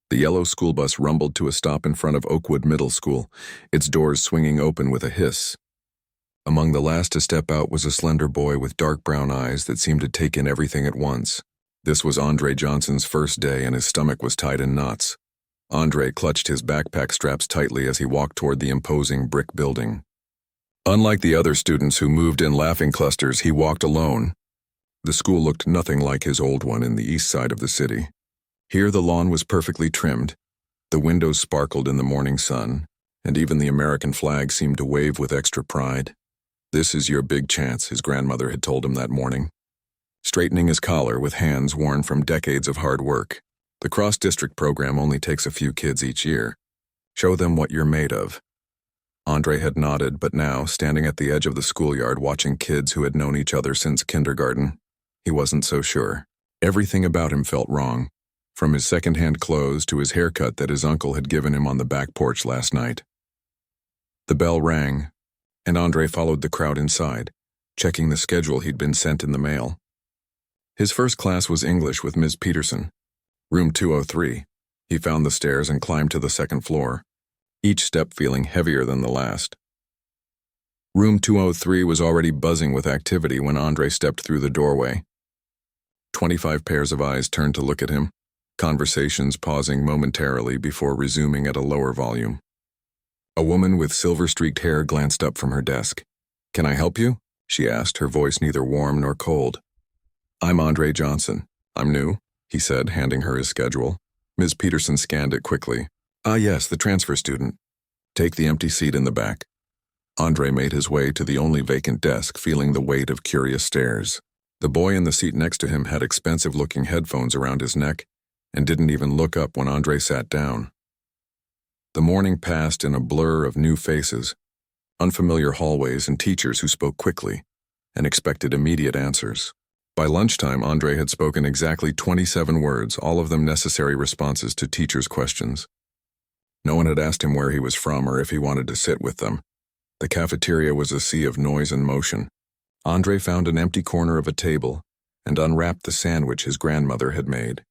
The yellow school bus rumbled to a stop in front of Oakwood Middle School, its doors swinging open with a hiss. Among the last to step out was a slender boy with dark brown eyes that seemed to take in everything at once. This was Andre Johnson's first day, and his stomach was tied in knots. Andre clutched his backpack straps tightly as he walked toward the imposing brick building. Unlike the other students who moved in laughing clusters, he walked alone. The school looked nothing like his old one in the east side of the city. Here the lawn was perfectly trimmed, the windows sparkled in the morning sun, and even the American flag seemed to wave with extra pride. "This is your big chance," his grandmother had told him that morning. Straightening his collar with hands worn from decades of hard work. The cross-district program only takes a few kids each year. Show them what you're made of. Andre had nodded, but now, standing at the edge of the schoolyard watching kids who had known each other since kindergarten, he wasn't so sure. Everything about him felt wrong, from his second-hand clothes to his haircut that his uncle had given him on the back porch last night. The bell rang, and Andre followed the crowd inside, checking the schedule he'd been sent in the mail. His first class was English with Ms. Peterson. Room 203. He found the stairs and climbed to the second floor, each step feeling heavier than the last. Room 203 was already buzzing with activity when Andre stepped through the doorway. 25 pairs of eyes turned to look at him, conversations pausing momentarily before resuming at a lower volume. A woman with silver-streaked hair glanced up from her desk. "Can I help you?" she asked, her voice neither warm nor cold. "I'm Andre Johnson. I'm new," he said, handing her his schedule. Ms. Peterson scanned it quickly. "Ah, yes, the transfer student. Take the empty seat in the back." Andre made his way to the only vacant desk, feeling the weight of curious stares. The boy in the seat next to him had expensive-looking headphones around his neck and didn't even look up when Andre sat down. The morning passed in a blur of new faces, unfamiliar hallways, and teachers who spoke quickly and expected immediate answers. By lunchtime, Andre had spoken exactly 27 words, all of them necessary responses to teachers' questions. No one had asked him where he was from or if he wanted to sit with them. The cafeteria was a sea of noise and motion. Andre found an empty corner of a table and unwrapped the sandwich his grandmother had made.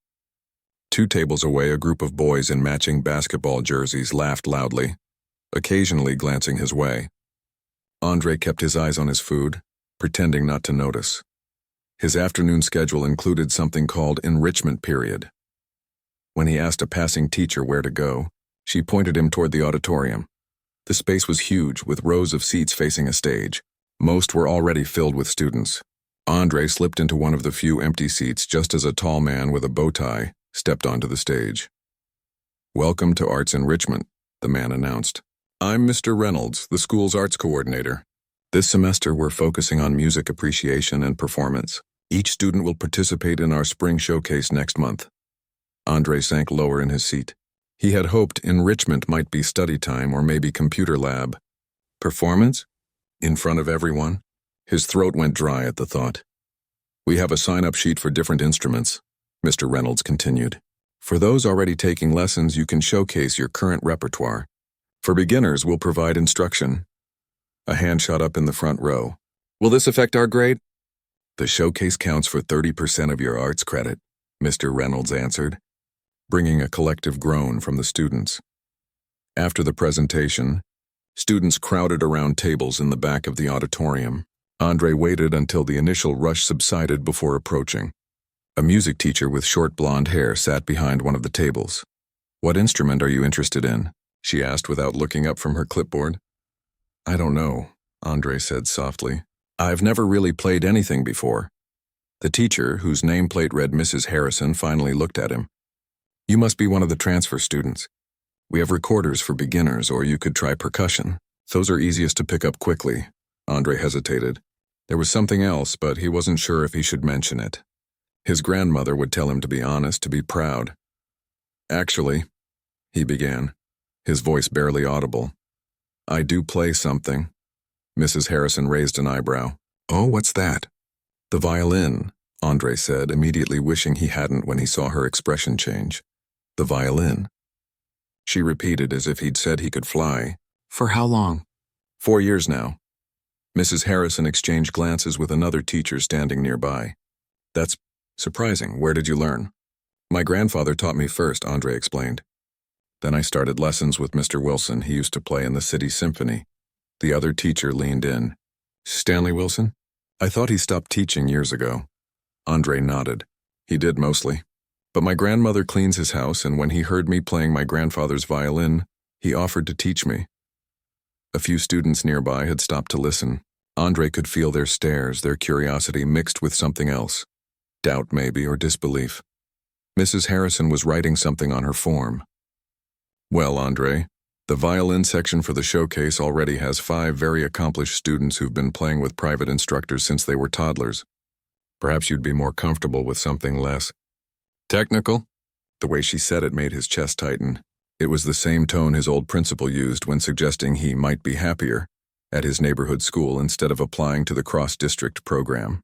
2 tables away, a group of boys in matching basketball jerseys laughed loudly, occasionally glancing his way. Andre kept his eyes on his food, pretending not to notice. His afternoon schedule included something called enrichment period. When he asked a passing teacher where to go, she pointed him toward the auditorium. The space was huge, with rows of seats facing a stage. Most were already filled with students. Andre slipped into one of the few empty seats just as a tall man with a bow tie stepped onto the stage. "Welcome to Arts Enrichment," the man announced. "I'm Mr. Reynolds, the school's arts coordinator. This semester we're focusing on music appreciation and performance. Each student will participate in our spring showcase next month." Andre sank lower in his seat. He had hoped enrichment might be study time or maybe computer lab. Performance? In front of everyone? His throat went dry at the thought. "We have a sign-up sheet for different instruments," Mr. Reynolds continued. "For those already taking lessons, you can showcase your current repertoire. For beginners, we'll provide instruction." A hand shot up in the front row. "Will this affect our grade?" "The showcase counts for 30% of your arts credit," Mr. Reynolds answered, bringing a collective groan from the students. After the presentation, students crowded around tables in the back of the auditorium. Andre waited until the initial rush subsided before approaching. A music teacher with short blonde hair sat behind one of the tables. "What instrument are you interested in?" she asked without looking up from her clipboard. "I don't know," Andre said softly. "I've never really played anything before." The teacher, whose nameplate read Mrs. Harrison, finally looked at him. "You must be one of the transfer students. We have recorders for beginners, or you could try percussion. Those are easiest to pick up quickly." Andre hesitated. There was something else, but he wasn't sure if he should mention it. His grandmother would tell him to be honest, to be proud. "Actually," he began, his voice barely audible, "I do play something." Mrs. Harrison raised an eyebrow. "Oh, what's that?" "The violin," Andre said, immediately wishing he hadn't when he saw her expression change. "The violin." She repeated as if he'd said he could fly. "For how long?" "4 years now." Mrs. Harrison exchanged glances with another teacher standing nearby. "That's surprising. Where did you learn?" "My grandfather taught me first," Andre explained. Then I started lessons with Mr. Wilson. He used to play in the city symphony. The other teacher leaned in. Stanley Wilson? I thought he stopped teaching years ago. Andre nodded. He did mostly. But my grandmother cleans his house, and when he heard me playing my grandfather's violin, he offered to teach me. A few students nearby had stopped to listen. Andre could feel their stares, their curiosity mixed with something else. Doubt maybe, or disbelief. Mrs. Harrison was writing something on her form. Well, Andre, the violin section for the showcase already has 5 very accomplished students who've been playing with private instructors since they were toddlers. Perhaps you'd be more comfortable with something less technical? The way she said it made his chest tighten. It was the same tone his old principal used when suggesting he might be happier at his neighborhood school instead of applying to the cross-district program.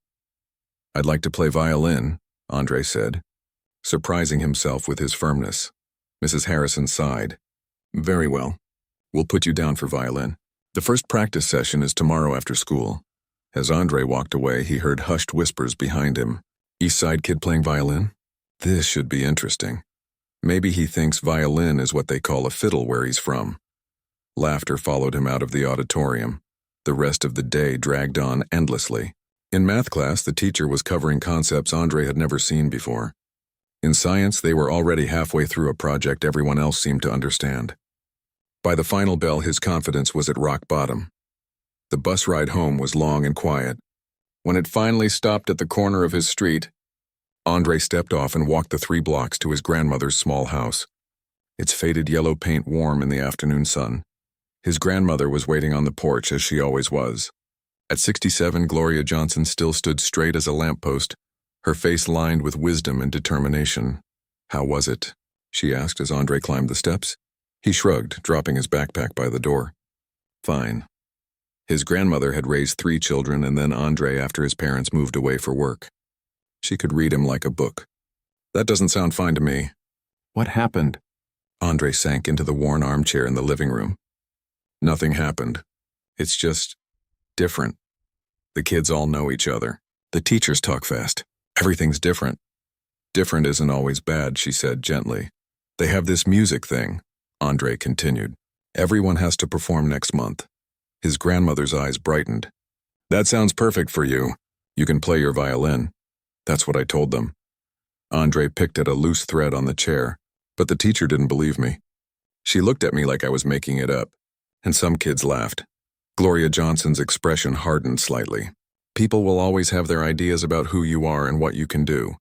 I'd like to play violin, Andre said, surprising himself with his firmness. Mrs. Harrison sighed. Very well. We'll put you down for violin. The first practice session is tomorrow after school. As Andre walked away, he heard hushed whispers behind him. East Side kid playing violin? This should be interesting. Maybe he thinks violin is what they call a fiddle where he's from. Laughter followed him out of the auditorium. The rest of the day dragged on endlessly. In math class, the teacher was covering concepts Andre had never seen before. In science, they were already halfway through a project everyone else seemed to understand. By the final bell, his confidence was at rock bottom. The bus ride home was long and quiet. When it finally stopped at the corner of his street, Andre stepped off and walked the 3 blocks to his grandmother's small house. Its faded yellow paint warm in the afternoon sun. His grandmother was waiting on the porch as she always was. At 67, Gloria Johnson still stood straight as a lamppost, her face lined with wisdom and determination. How was it? She asked as Andre climbed the steps. He shrugged, dropping his backpack by the door. Fine. His grandmother had raised 3 children and then Andre after his parents moved away for work. She could read him like a book. That doesn't sound fine to me. What happened? Andre sank into the worn armchair in the living room. Nothing happened. It's just different. The kids all know each other. The teachers talk fast. Everything's different. Different isn't always bad, she said gently. They have this music thing, Andre continued. Everyone has to perform next month. His grandmother's eyes brightened. That sounds perfect for you. You can play your violin. That's what I told them. Andre picked at a loose thread on the chair, but the teacher didn't believe me. She looked at me like I was making it up, and some kids laughed. Gloria Johnson's expression hardened slightly. People will always have their ideas about who you are and what you can do.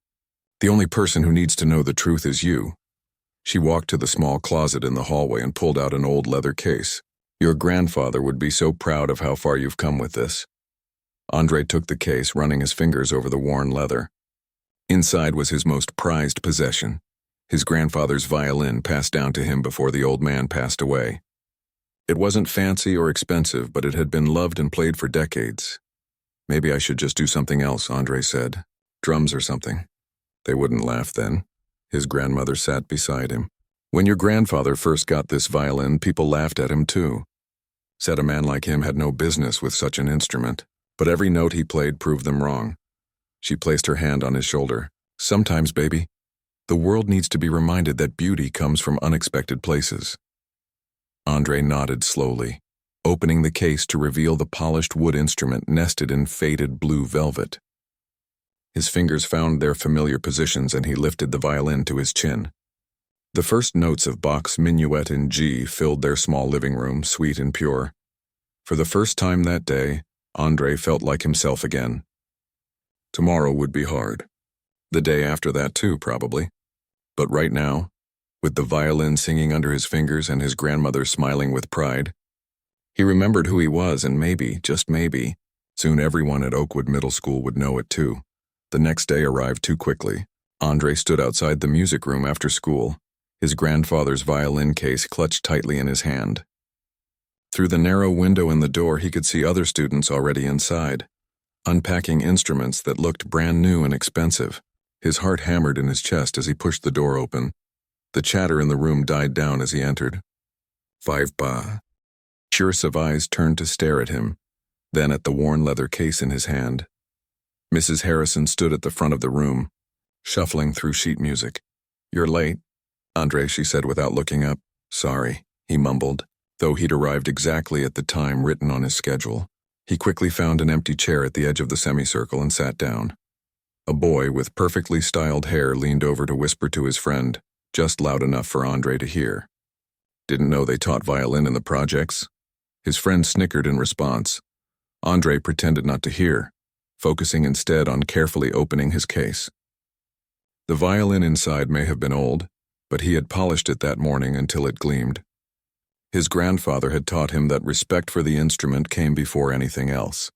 The only person who needs to know the truth is you. She walked to the small closet in the hallway and pulled out an old leather case. Your grandfather would be so proud of how far you've come with this. Andre took the case, running his fingers over the worn leather. Inside was his most prized possession, his grandfather's violin passed down to him before the old man passed away. It wasn't fancy or expensive, but it had been loved and played for decades. Maybe I should just do something else, Andre said. Drums or something. They wouldn't laugh then. His grandmother sat beside him. When your grandfather first got this violin, people laughed at him too. Said a man like him had no business with such an instrument, but every note he played proved them wrong. She placed her hand on his shoulder. Sometimes, baby, the world needs to be reminded that beauty comes from unexpected places. Andre nodded slowly, opening the case to reveal the polished wood instrument nested in faded blue velvet. His fingers found their familiar positions and he lifted the violin to his chin. The first notes of Bach's Minuet in G filled their small living room, sweet and pure. For the first time that day, Andre felt like himself again. Tomorrow would be hard. The day after that too, probably. But right now, with the violin singing under his fingers and his grandmother smiling with pride, he remembered who he was and maybe, just maybe, soon everyone at Oakwood Middle School would know it too. The next day arrived too quickly. Andre stood outside the music room after school, his grandfather's violin case clutched tightly in his hand. Through the narrow window in the door, he could see other students already inside, unpacking instruments that looked brand new and expensive. His heart hammered in his chest as he pushed the door open. The chatter in the room died down as he entered. 5 ba. Curious eyes turned to stare at him, then at the worn leather case in his hand. Mrs. Harrison stood at the front of the room, shuffling through sheet music. You're late, Andre, she said without looking up. Sorry, he mumbled, though he'd arrived exactly at the time written on his schedule. He quickly found an empty chair at the edge of the semicircle and sat down. A boy with perfectly styled hair leaned over to whisper to his friend, just loud enough for Andre to hear. Didn't know they taught violin in the projects? His friend snickered in response. Andre pretended not to hear, focusing instead on carefully opening his case. The violin inside may have been old, but he had polished it that morning until it gleamed. His grandfather had taught him that respect for the instrument came before anything else.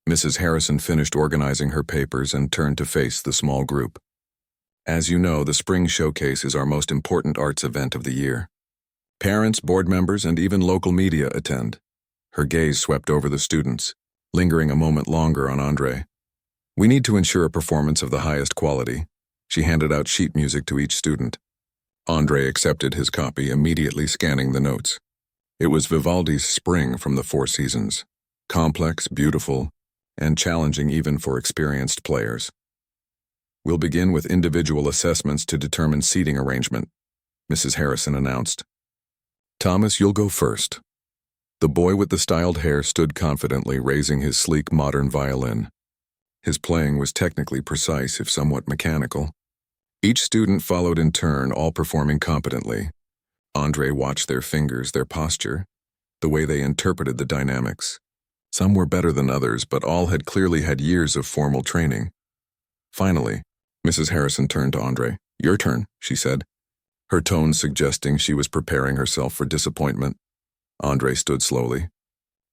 Mrs. Harrison finished organizing her papers and turned to face the small group. As you know, the spring showcase is our most important arts event of the year. Parents, board members, and even local media attend. Her gaze swept over the students, lingering a moment longer on Andre. We need to ensure a performance of the highest quality. She handed out sheet music to each student. Andre accepted his copy, immediately scanning the notes. It was Vivaldi's Spring from the Four Seasons. Complex, beautiful, and challenging even for experienced players. We'll begin with individual assessments to determine seating arrangement, Mrs. Harrison announced. Thomas, you'll go first. The boy with the styled hair stood confidently, raising his sleek modern violin. His playing was technically precise, if somewhat mechanical. Each student followed in turn, all performing competently. Andre watched their fingers, their posture, the way they interpreted the dynamics. Some were better than others, but all had clearly had years of formal training. Finally, Mrs. Harrison turned to Andre. Your turn, she said, her tone suggesting she was preparing herself for disappointment. Andre stood slowly.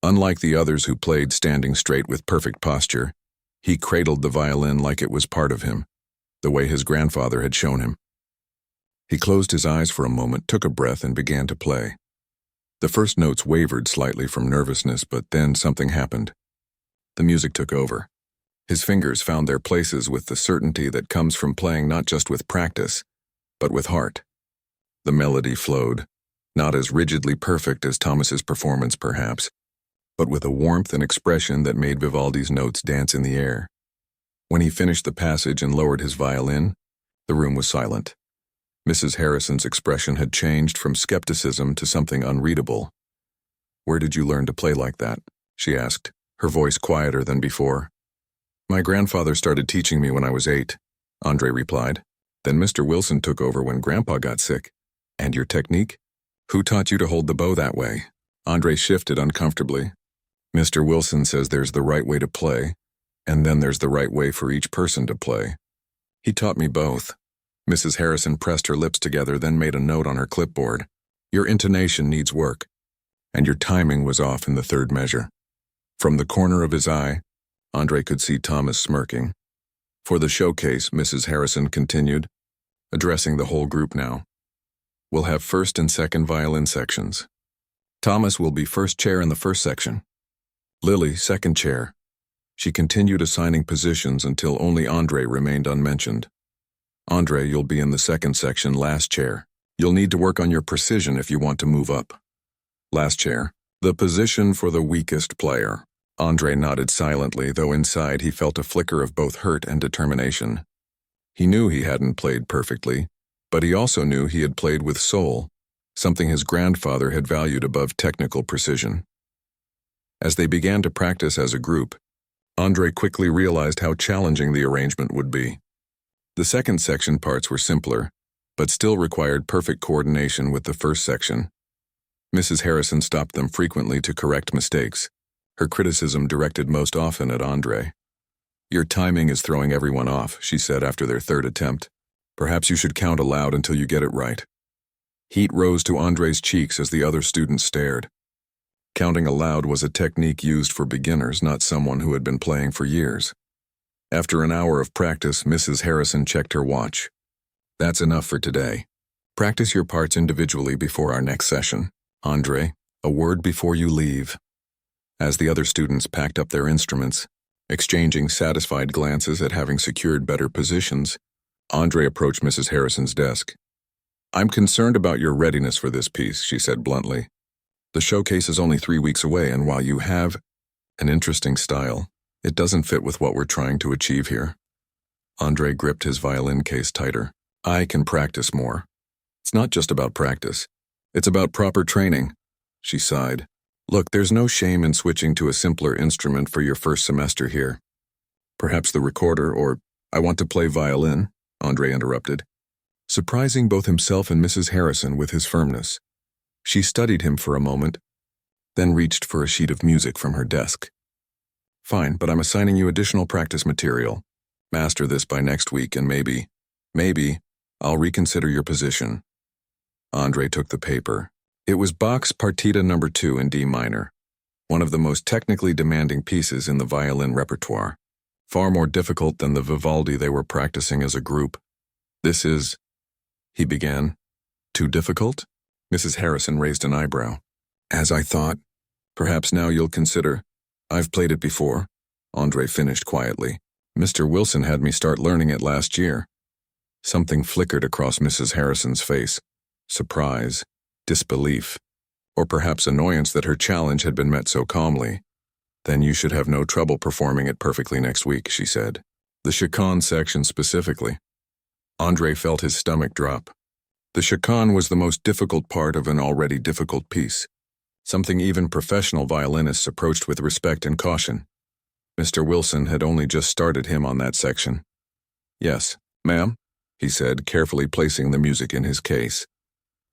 Unlike the others who played standing straight with perfect posture, he cradled the violin like it was part of him, the way his grandfather had shown him. He closed his eyes for a moment, took a breath, and began to play. The first notes wavered slightly from nervousness, but then something happened. The music took over. His fingers found their places with the certainty that comes from playing not just with practice, but with heart. The melody flowed, not as rigidly perfect as Thomas's performance perhaps, but with a warmth and expression that made Vivaldi's notes dance in the air. When he finished the passage and lowered his violin, the room was silent. Mrs. Harrison's expression had changed from skepticism to something unreadable. Where did you learn to play like that? She asked, her voice quieter than before. My grandfather started teaching me when I was 8, Andre replied. Then Mr. Wilson took over when Grandpa got sick. And your technique? Who taught you to hold the bow that way? Andre shifted uncomfortably. Mr. Wilson says there's the right way to play, and then there's the right way for each person to play. He taught me both. Mrs. Harrison pressed her lips together, then made a note on her clipboard. Your intonation needs work, and your timing was off in the third measure. From the corner of his eye, Andre could see Thomas smirking. For the showcase, Mrs. Harrison continued, addressing the whole group now. We'll have first and second violin sections. Thomas will be first chair in the first section. Lily, second chair. She continued assigning positions until only Andre remained unmentioned. Andre, you'll be in the second section, last chair. You'll need to work on your precision if you want to move up. Last chair. The position for the weakest player. Andre nodded silently, though inside he felt a flicker of both hurt and determination. He knew he hadn't played perfectly, but he also knew he had played with soul, something his grandfather had valued above technical precision. As they began to practice as a group, Andre quickly realized how challenging the arrangement would be. The second section parts were simpler, but still required perfect coordination with the first section. Mrs. Harrison stopped them frequently to correct mistakes, her criticism directed most often at Andre. Your timing is throwing everyone off, she said after their third attempt. Perhaps you should count aloud until you get it right. Heat rose to Andre's cheeks as the other students stared. Counting aloud was a technique used for beginners, not someone who had been playing for years. After an hour of practice, Mrs. Harrison checked her watch. That's enough for today. Practice your parts individually before our next session. Andre, a word before you leave. As the other students packed up their instruments, exchanging satisfied glances at having secured better positions, Andre approached Mrs. Harrison's desk. I'm concerned about your readiness for this piece, she said bluntly. The showcase is only 3 weeks away, and while you have an interesting style, it doesn't fit with what we're trying to achieve here. Andre gripped his violin case tighter. I can practice more. It's not just about practice. It's about proper training, she sighed. Look, there's no shame in switching to a simpler instrument for your first semester here. Perhaps the recorder, or I want to play violin, Andre interrupted, surprising both himself and Mrs. Harrison with his firmness. She studied him for a moment, then reached for a sheet of music from her desk. Fine, but I'm assigning you additional practice material. Master this by next week and maybe, I'll reconsider your position. Andre took the paper. It was Bach's Partita No. 2 in D minor, one of the most technically demanding pieces in the violin repertoire, far more difficult than the Vivaldi they were practicing as a group. This is, he began. Too difficult? Mrs. Harrison raised an eyebrow. As I thought. Perhaps now you'll consider. I've played it before, Andre finished quietly. Mr. Wilson had me start learning it last year. Something flickered across Mrs. Harrison's face. Surprise, disbelief, or perhaps annoyance that her challenge had been met so calmly. Then you should have no trouble performing it perfectly next week, she said. The chaconne section specifically. Andre felt his stomach drop. The chaconne was the most difficult part of an already difficult piece, something even professional violinists approached with respect and caution. Mr. Wilson had only just started him on that section. Yes, ma'am, he said, carefully placing the music in his case.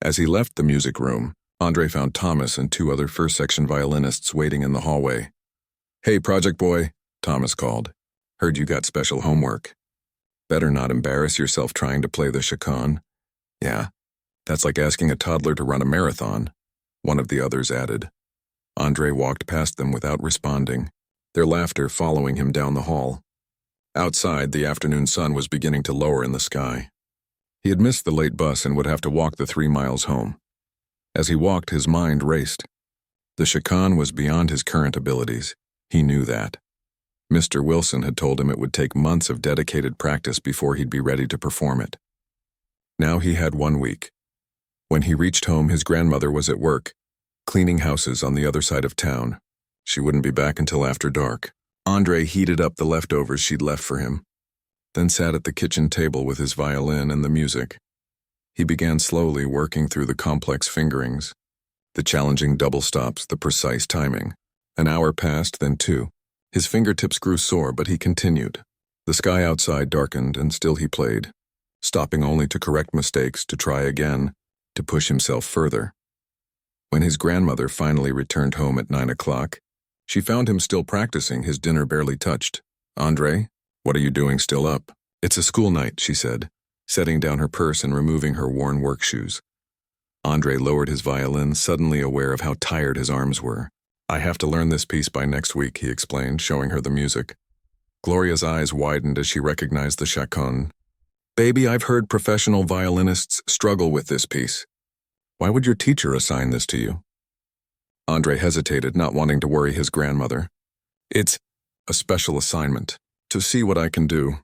As he left the music room, Andre found Thomas and 2 other first-section violinists waiting in the hallway. Hey, project boy, Thomas called. Heard you got special homework. Better not embarrass yourself trying to play the chaconne. Yeah, that's like asking a toddler to run a marathon, one of the others added. Andre walked past them without responding, their laughter following him down the hall. Outside, the afternoon sun was beginning to lower in the sky. He had missed the late bus and would have to walk the 3 miles home. As he walked, his mind raced. The chaconne was beyond his current abilities. He knew that. Mr. Wilson had told him it would take months of dedicated practice before he'd be ready to perform it. Now he had 1 week. When he reached home, his grandmother was at work, cleaning houses on the other side of town. She wouldn't be back until after dark. Andre heated up the leftovers she'd left for him, then sat at the kitchen table with his violin and the music. He began slowly working through the complex fingerings, the challenging double stops, the precise timing. An hour passed, then 2. His fingertips grew sore, but he continued. The sky outside darkened, and still he played, stopping only to correct mistakes, to try again, to push himself further. When his grandmother finally returned home at 9 o'clock, she found him still practicing, his dinner barely touched. Andre, what are you doing still up? It's a school night, she said, setting down her purse and removing her worn work shoes. Andre lowered his violin, suddenly aware of how tired his arms were. I have to learn this piece by next week, he explained, showing her the music. Gloria's eyes widened as she recognized the chaconne. Baby, I've heard professional violinists struggle with this piece. Why would your teacher assign this to you? Andre hesitated, not wanting to worry his grandmother. It's a special assignment, to see what I can do.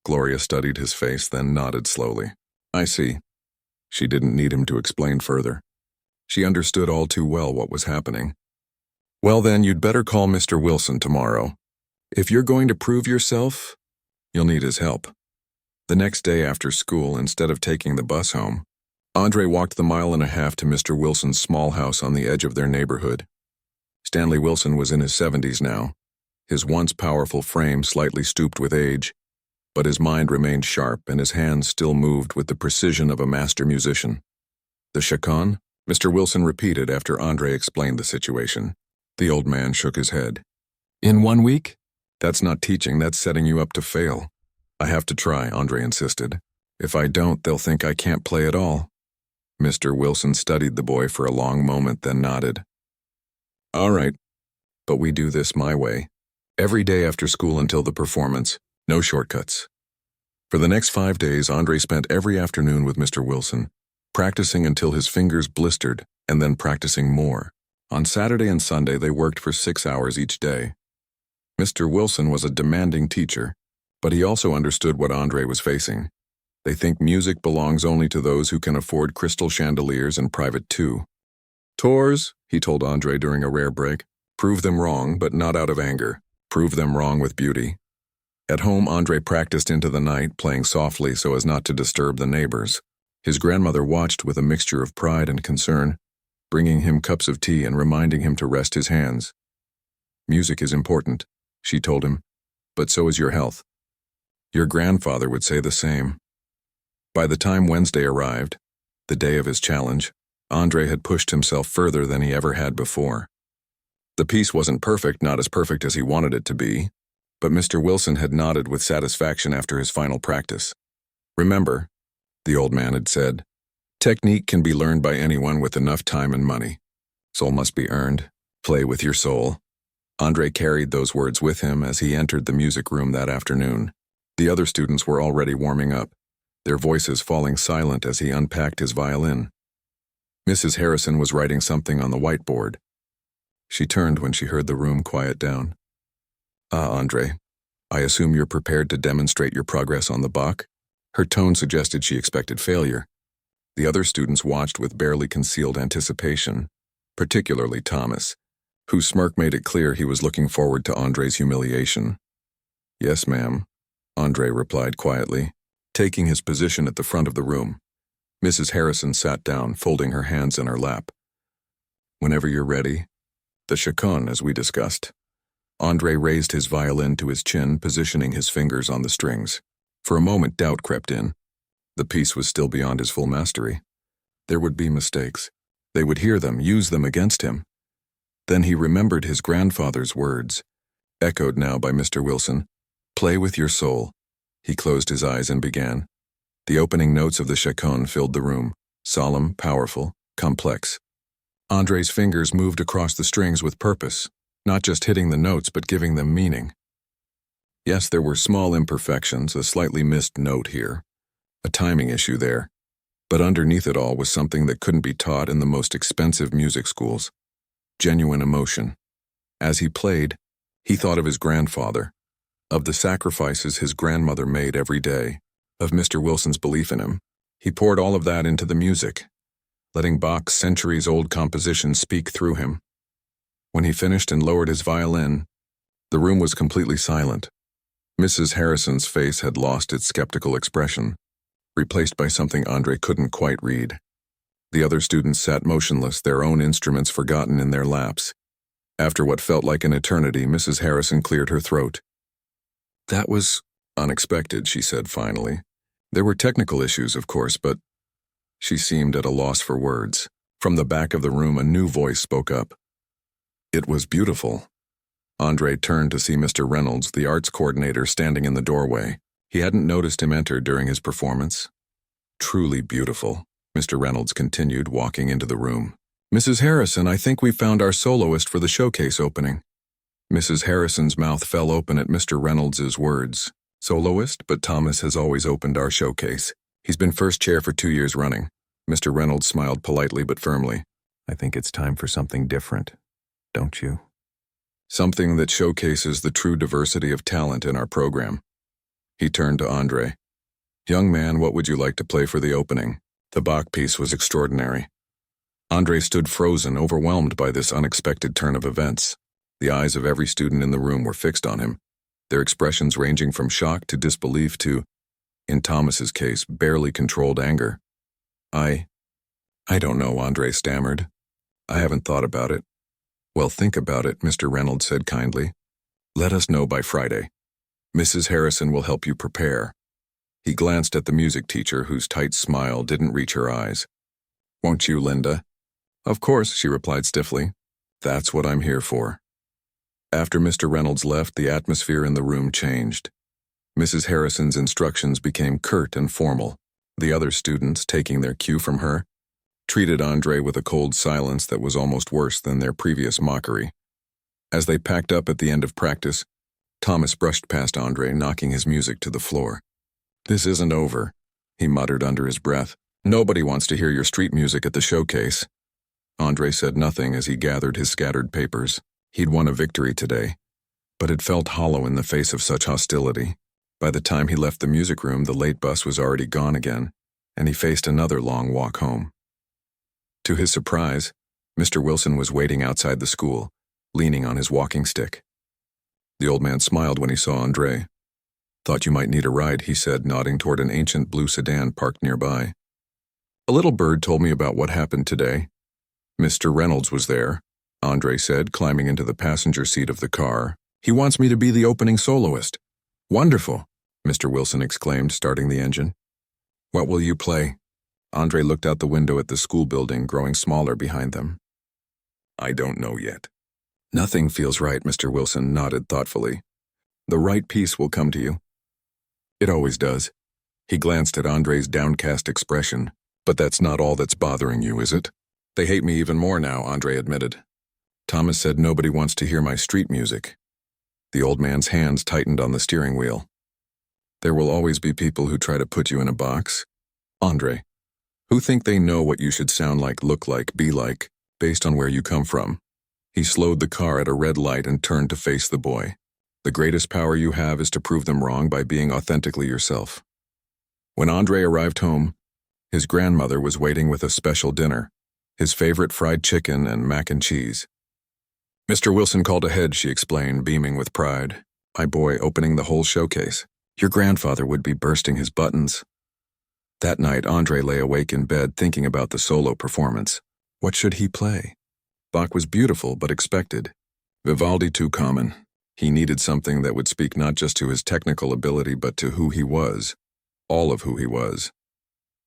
Gloria studied his face, then nodded slowly. I see. She didn't need him to explain further. She understood all too well what was happening. Well then, you'd better call Mr. Wilson tomorrow. If you're going to prove yourself, you'll need his help. The next day after school, instead of taking the bus home, Andre walked the 1.5 miles to Mr. Wilson's small house on the edge of their neighborhood. Stanley Wilson was in his 70s now, his once powerful frame slightly stooped with age, but his mind remained sharp and his hands still moved with the precision of a master musician. The chaconne? Mr. Wilson repeated after Andre explained the situation. The old man shook his head. In 1 week? That's not teaching, that's setting you up to fail. I have to try, Andre insisted. If I don't, they'll think I can't play at all. Mr. Wilson studied the boy for a long moment, then nodded. All right, but we do this my way. Every day after school until the performance, no shortcuts. For the next 5 days, Andre spent every afternoon with Mr. Wilson, practicing until his fingers blistered, and then practicing more. On Saturday and Sunday, they worked for 6 hours each day. Mr. Wilson was a demanding teacher, but he also understood what Andre was facing. They think music belongs only to those who can afford crystal chandeliers and private too. Tours, he told Andre during a rare break. Prove them wrong, but not out of anger. Prove them wrong with beauty. At home, Andre practiced into the night, playing softly so as not to disturb the neighbors. His grandmother watched with a mixture of pride and concern, bringing him cups of tea and reminding him to rest his hands. "Music is important," she told him, "but so is your health. Your grandfather would say the same." By the time Wednesday arrived, the day of his challenge, Andre had pushed himself further than he ever had before. The piece wasn't perfect, not as perfect as he wanted it to be, but Mr. Wilson had nodded with satisfaction after his final practice. "Remember," the old man had said, "technique can be learned by anyone with enough time and money. Soul must be earned. Play with your soul." Andre carried those words with him as he entered the music room that afternoon. The other students were already warming up, their voices falling silent as he unpacked his violin. Mrs. Harrison was writing something on the whiteboard. She turned when she heard the room quiet down. "Ah, Andre, I assume you're prepared to demonstrate your progress on the Bach?" Her tone suggested she expected failure. The other students watched with barely concealed anticipation, particularly Thomas, whose smirk made it clear he was looking forward to Andre's humiliation. "Yes, ma'am," Andre replied quietly, taking his position at the front of the room. Mrs. Harrison sat down, folding her hands in her lap. "Whenever you're ready. The chaconne, as we discussed." Andre raised his violin to his chin, positioning his fingers on the strings. For a moment, doubt crept in. The piece was still beyond his full mastery. There would be mistakes. They would hear them, use them against him. Then he remembered his grandfather's words, echoed now by Mr. Wilson. "Play with your soul." He closed his eyes and began. The opening notes of the chaconne filled the room, solemn, powerful, complex. Andre's fingers moved across the strings with purpose, not just hitting the notes but giving them meaning. Yes, there were small imperfections, a slightly missed note here, a timing issue there, but underneath it all was something that couldn't be taught in the most expensive music schools. Genuine emotion. As he played, he thought of his grandfather, of the sacrifices his grandmother made every day, of Mr. Wilson's belief in him. He poured all of that into the music, letting Bach's centuries-old compositions speak through him. When he finished and lowered his violin, the room was completely silent. Mrs. Harrison's face had lost its skeptical expression, replaced by something Andre couldn't quite read. The other students sat motionless, their own instruments forgotten in their laps. After what felt like an eternity, Mrs. Harrison cleared her throat. "That was unexpected," she said finally. "There were technical issues, of course, but—" She seemed at a loss for words. From the back of the room, a new voice spoke up. "It was beautiful." Andre turned to see Mr. Reynolds, the arts coordinator, standing in the doorway. He hadn't noticed him enter during his performance. "Truly beautiful," Mr. Reynolds continued, walking into the room. "Mrs. Harrison, I think we found our soloist for the showcase opening." Mrs. Harrison's mouth fell open at Mr. Reynolds's words. "Soloist? But Thomas has always opened our showcase. He's been first chair for 2 years running." Mr. Reynolds smiled politely but firmly. "I think it's time for something different, don't you? Something that showcases the true diversity of talent in our program." He turned to Andre. "Young man, what would you like to play for the opening?" The Bach piece was extraordinary. Andre stood frozen, overwhelmed by this unexpected turn of events. The eyes of every student in the room were fixed on him, their expressions ranging from shock to disbelief to, in Thomas's case, barely controlled anger. I don't know," Andre stammered. "I haven't thought about it." "Well, think about it," Mr. Reynolds said kindly. "Let us know by Friday. Mrs. Harrison will help you prepare." He glanced at the music teacher, whose tight smile didn't reach her eyes. "Won't you, Linda?" "Of course," she replied stiffly. "That's what I'm here for." After Mr. Reynolds left, the atmosphere in the room changed. Mrs. Harrison's instructions became curt and formal. The other students, taking their cue from her, treated Andre with a cold silence that was almost worse than their previous mockery. As they packed up at the end of practice, Thomas brushed past Andre, knocking his music to the floor. "This isn't over," he muttered under his breath. "Nobody wants to hear your street music at the showcase." Andre said nothing as he gathered his scattered papers. He'd won a victory today, but it felt hollow in the face of such hostility. By the time he left the music room, the late bus was already gone again, and he faced another long walk home. To his surprise, Mr. Wilson was waiting outside the school, leaning on his walking stick. The old man smiled when he saw Andre. "Thought you might need a ride," he said, nodding toward an ancient blue sedan parked nearby. A little bird told me about what happened today. Mr. Reynolds was there, Andre said, climbing into the passenger seat of the car. He wants me to be the opening soloist. Wonderful, Mr. Wilson exclaimed, starting the engine. What will you play? Andre looked out the window at the school building growing smaller behind them. I don't know yet. Nothing feels right, Mr. Wilson nodded thoughtfully. The right piece will come to you. It always does. He glanced at Andre's downcast expression. But that's not all that's bothering you, is it? They hate me even more now, Andre admitted. Thomas said nobody wants to hear my street music. The old man's hands tightened on the steering wheel. There will always be people who try to put you in a box. Andre, who think they know what you should sound like, look like, be like, based on where you come from. He slowed the car at a red light and turned to face the boy. The greatest power you have is to prove them wrong by being authentically yourself. When Andre arrived home, his grandmother was waiting with a special dinner, his favorite fried chicken and mac and cheese. Mr. Wilson called ahead, she explained, beaming with pride. My boy opening the whole showcase. Your grandfather would be bursting his buttons. That night, Andre lay awake in bed thinking about the solo performance. What should he play? Bach was beautiful but expected. Vivaldi too common. He needed something that would speak not just to his technical ability but to who he was. All of who he was.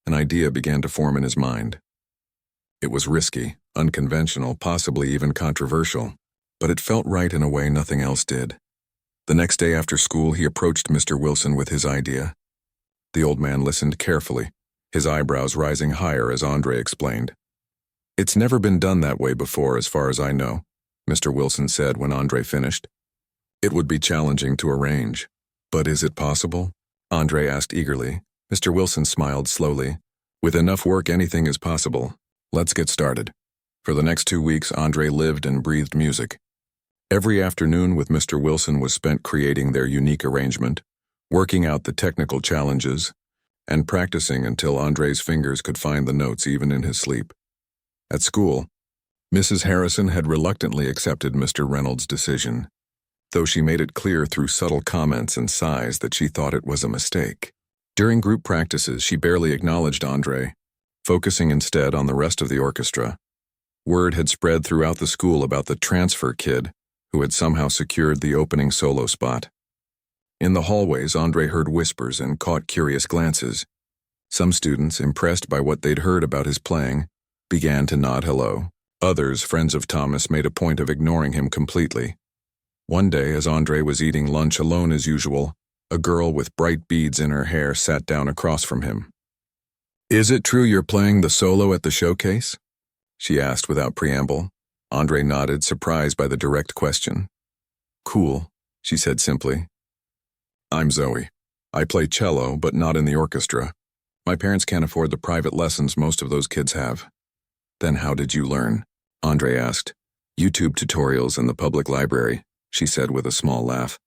An idea began to form in his mind. It was risky, unconventional, possibly even controversial, but it felt right in a way nothing else did. The next day after school, he approached Mr. Wilson with his idea. The old man listened carefully, his eyebrows rising higher as Andre explained. It's never been done that way before, as far as I know, Mr. Wilson said when Andre finished. It would be challenging to arrange. But is it possible? Andre asked eagerly. Mr. Wilson smiled slowly. With enough work, anything is possible. Let's get started. For the next 2 weeks, Andre lived and breathed music. Every afternoon with Mr. Wilson was spent creating their unique arrangement, working out the technical challenges, and practicing until Andre's fingers could find the notes even in his sleep. At school, Mrs. Harrison had reluctantly accepted Mr. Reynolds' decision, though she made it clear through subtle comments and sighs that she thought it was a mistake. During group practices, she barely acknowledged Andre, focusing instead on the rest of the orchestra. Word had spread throughout the school about the transfer kid who had somehow secured the opening solo spot. In the hallways, Andre heard whispers and caught curious glances. Some students, impressed by what they'd heard about his playing, began to nod hello. Others, friends of Thomas, made a point of ignoring him completely. One day, as Andre was eating lunch alone as usual, a girl with bright beads in her hair sat down across from him. Is it true you're playing the solo at the showcase? She asked without preamble. Andre nodded, surprised by the direct question. Cool, she said simply. I'm Zoe. I play cello, but not in the orchestra. My parents can't afford the private lessons most of those kids have. Then how did you learn? Andre asked. YouTube tutorials in the public library, she said with a small laugh.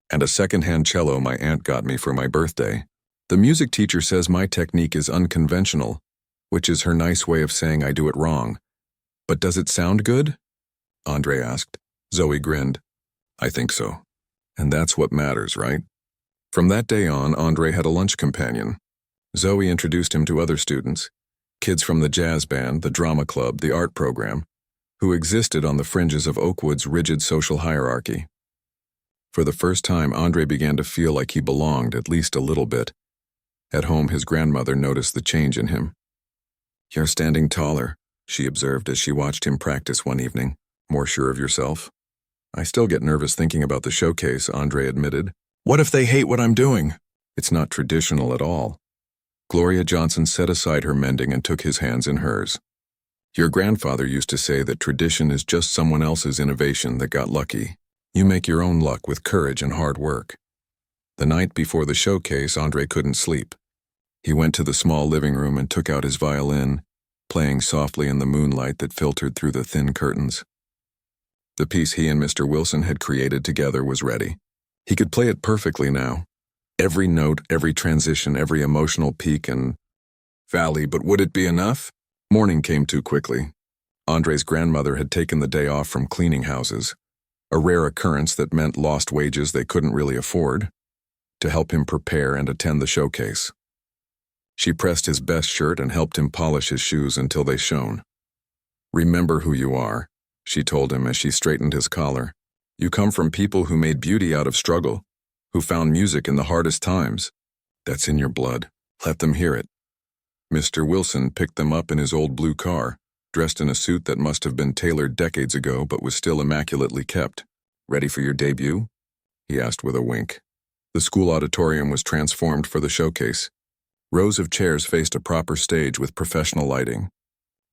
And a second-hand cello my aunt got me for my birthday. The music teacher says my technique is unconventional, which is her nice way of saying I do it wrong. But does it sound good? Andre asked. Zoe grinned. I think so. And that's what matters, right? From that day on, Andre had a lunch companion. Zoe introduced him to other students, kids from the jazz band, the drama club, the art program, who existed on the fringes of Oakwood's rigid social hierarchy. For the first time, Andre began to feel like he belonged, at least a little bit. At home, his grandmother noticed the change in him. You're standing taller, she observed as she watched him practice one evening, more sure of yourself. I still get nervous thinking about the showcase, Andre admitted. What if they hate what I'm doing? It's not traditional at all. Gloria Johnson set aside her mending and took his hands in hers. Your grandfather used to say that tradition is just someone else's innovation that got lucky. You make your own luck with courage and hard work. The night before the showcase, Andre couldn't sleep. He went to the small living room and took out his violin, playing softly in the moonlight that filtered through the thin curtains. The piece he and Mr. Wilson had created together was ready. He could play it perfectly now. Every note, every transition, every emotional peak and valley, but would it be enough? Morning came too quickly. Andre's grandmother had taken the day off from cleaning houses, a rare occurrence that meant lost wages they couldn't really afford, to help him prepare and attend the showcase. She pressed his best shirt and helped him polish his shoes until they shone. "Remember who you are," she told him as she straightened his collar. "You come from people who made beauty out of struggle, who found music in the hardest times. That's in your blood. Let them hear it." Mr. Wilson picked them up in his old blue car, dressed in a suit that must have been tailored decades ago but was still immaculately kept. "Ready for your debut?" he asked with a wink. The school auditorium was transformed for the showcase. Rows of chairs faced a proper stage with professional lighting.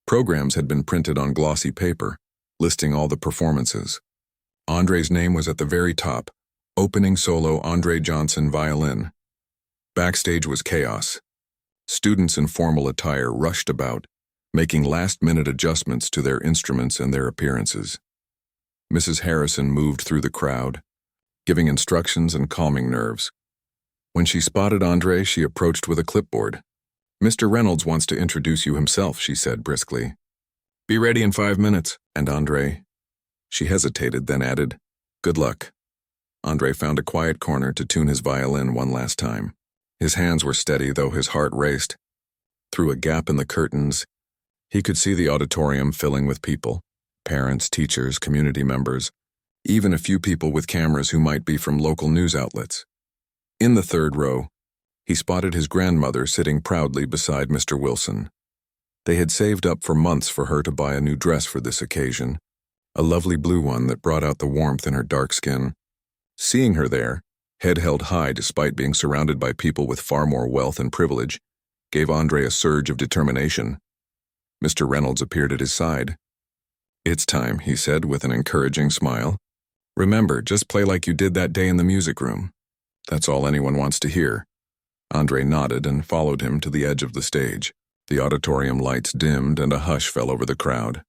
Programs had been printed on glossy paper, listing all the performances. Andre's name was at the very top. Opening solo, Andre Johnson, violin. Backstage was chaos. Students in formal attire rushed about, making last-minute adjustments to their instruments and their appearances. Mrs. Harrison moved through the crowd, giving instructions and calming nerves. When she spotted Andre, she approached with a clipboard. "Mr. Reynolds wants to introduce you himself," she said briskly. "Be ready in 5 minutes." "And Andre?" She hesitated, then added, "Good luck." Andre found a quiet corner to tune his violin one last time. His hands were steady, though his heart raced. Through a gap in the curtains, he could see the auditorium filling with people, parents, teachers, community members, even a few people with cameras who might be from local news outlets. In the third row, he spotted his grandmother sitting proudly beside Mr. Wilson. They had saved up for months for her to buy a new dress for this occasion, a lovely blue one that brought out the warmth in her dark skin. Seeing her there, head held high despite being surrounded by people with far more wealth and privilege, gave Andre a surge of determination. Mr. Reynolds appeared at his side. "It's time," he said with an encouraging smile. "Remember, just play like you did that day in the music room. That's all anyone wants to hear." Andre nodded and followed him to the edge of the stage. The auditorium lights dimmed and a hush fell over the crowd.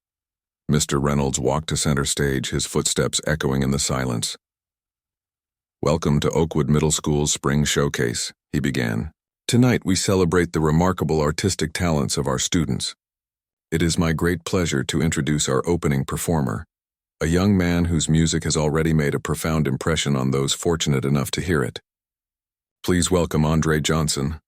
Mr. Reynolds walked to center stage, his footsteps echoing in the silence. "Welcome to Oakwood Middle School's Spring Showcase," he began. "Tonight we celebrate the remarkable artistic talents of our students. It is my great pleasure to introduce our opening performer, a young man whose music has already made a profound impression on those fortunate enough to hear it. Please welcome Andre Johnson."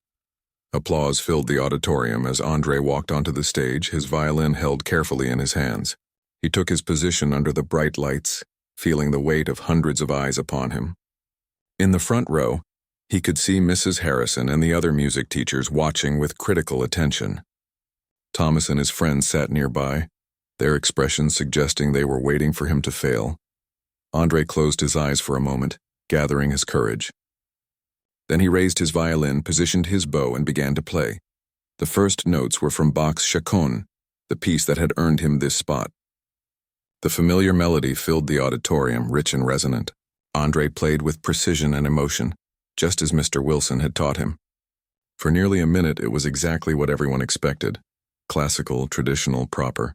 Applause filled the auditorium as Andre walked onto the stage, his violin held carefully in his hands. He took his position under the bright lights, feeling the weight of hundreds of eyes upon him. In the front row, he could see Mrs. Harrison and the other music teachers watching with critical attention. Thomas and his friends sat nearby, their expressions suggesting they were waiting for him to fail. Andre closed his eyes for a moment, gathering his courage. Then he raised his violin, positioned his bow, and began to play. The first notes were from Bach's Chaconne, the piece that had earned him this spot. The familiar melody filled the auditorium, rich and resonant. Andre played with precision and emotion, just as Mr. Wilson had taught him. For nearly a minute, it was exactly what everyone expected: classical, traditional, proper.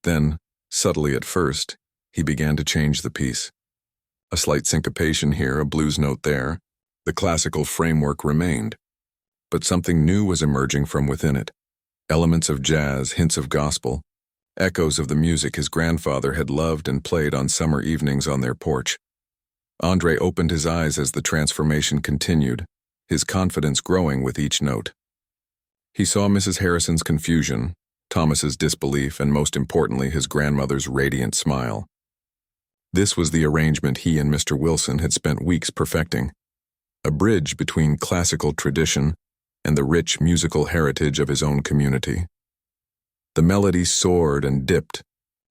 Then, subtly at first, he began to change the piece. A slight syncopation here, a blues note there. The classical framework remained, but something new was emerging from within it. Elements of jazz, hints of gospel, echoes of the music his grandfather had loved and played on summer evenings on their porch. Andre opened his eyes as the transformation continued, his confidence growing with each note. He saw Mrs. Harrison's confusion, Thomas's disbelief, and most importantly, his grandmother's radiant smile. This was the arrangement he and Mr. Wilson had spent weeks perfecting, a bridge between classical tradition and the rich musical heritage of his own community. The melody soared and dipped,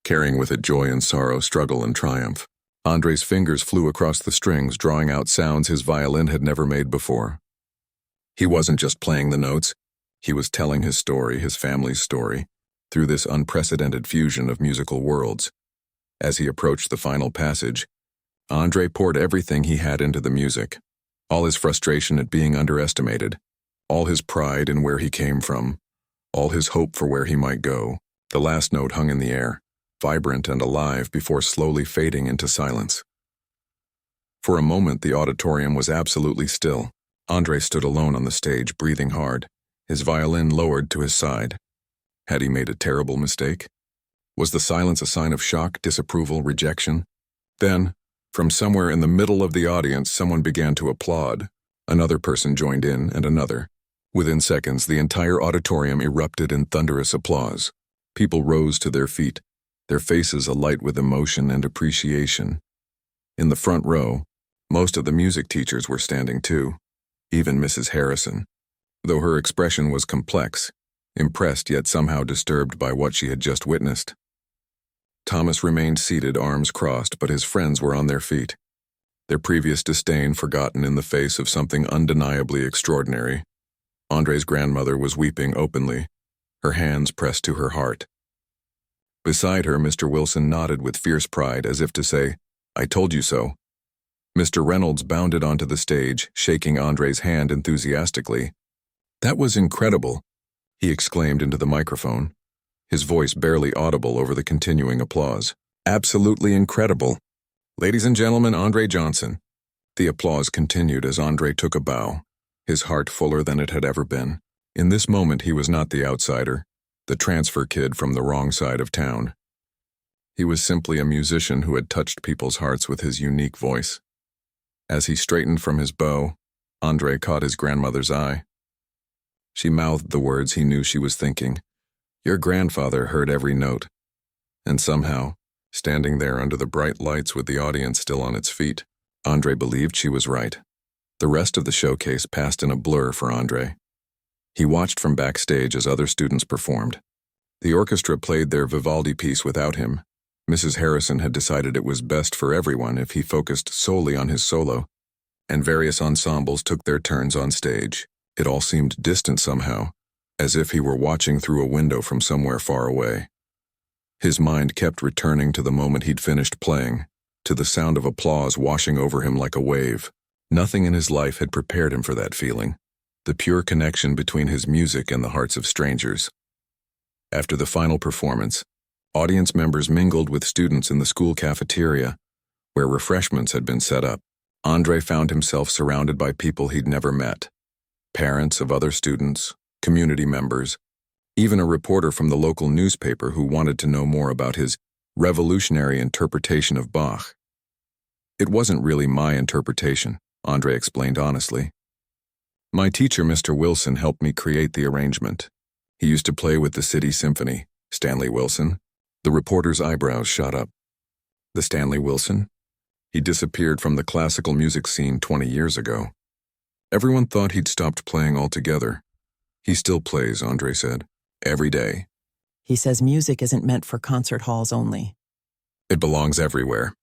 carrying with it joy and sorrow, struggle and triumph. Andre's fingers flew across the strings, drawing out sounds his violin had never made before. He wasn't just playing the notes, he was telling his story, his family's story, through this unprecedented fusion of musical worlds. As he approached the final passage, Andre poured everything he had into the music, all his frustration at being underestimated, all his pride in where he came from, all his hope for where he might go. The last note hung in the air, vibrant and alive before slowly fading into silence. For a moment, the auditorium was absolutely still. Andre stood alone on the stage, breathing hard, his violin lowered to his side. Had he made a terrible mistake? Was the silence a sign of shock, disapproval, rejection? Then, from somewhere in the middle of the audience, someone began to applaud. Another person joined in, and another. Within seconds, the entire auditorium erupted in thunderous applause. People rose to their feet, their faces alight with emotion and appreciation. In the front row, most of the music teachers were standing too, even Mrs. Harrison, though her expression was complex, impressed yet somehow disturbed by what she had just witnessed. Thomas remained seated, arms crossed, but his friends were on their feet, their previous disdain forgotten in the face of something undeniably extraordinary. Andre's grandmother was weeping openly, her hands pressed to her heart. Beside her, Mr. Wilson nodded with fierce pride, as if to say, "I told you so." Mr. Reynolds bounded onto the stage, shaking Andre's hand enthusiastically. "That was incredible," he exclaimed into the microphone, his voice barely audible over the continuing applause. "Absolutely incredible. Ladies and gentlemen, Andre Johnson." The applause continued as Andre took a bow, his heart fuller than it had ever been. In this moment, he was not the outsider, the transfer kid from the wrong side of town. He was simply a musician who had touched people's hearts with his unique voice. As he straightened from his bow, Andre caught his grandmother's eye. She mouthed the words he knew she was thinking. Your grandfather heard every note. And somehow, standing there under the bright lights with the audience still on its feet, Andre believed she was right. The rest of the showcase passed in a blur for Andre. He watched from backstage as other students performed. The orchestra played their Vivaldi piece without him. Mrs. Harrison had decided it was best for everyone if he focused solely on his solo, and various ensembles took their turns on stage. It all seemed distant somehow, as if he were watching through a window from somewhere far away. His mind kept returning to the moment he'd finished playing, to the sound of applause washing over him like a wave. Nothing in his life had prepared him for that feeling, the pure connection between his music and the hearts of strangers. After the final performance, audience members mingled with students in the school cafeteria, where refreshments had been set up. Andre found himself surrounded by people he'd never met. Parents of other students, community members, even a reporter from the local newspaper who wanted to know more about his revolutionary interpretation of Bach. It wasn't really my interpretation, Andre explained honestly. My teacher, Mr. Wilson, helped me create the arrangement. He used to play with the City Symphony. Stanley Wilson? The reporter's eyebrows shot up. The Stanley Wilson? He disappeared from the classical music scene 20 years ago. Everyone thought he'd stopped playing altogether. He still plays, Andre said. Every day. He says music isn't meant for concert halls only. It belongs everywhere.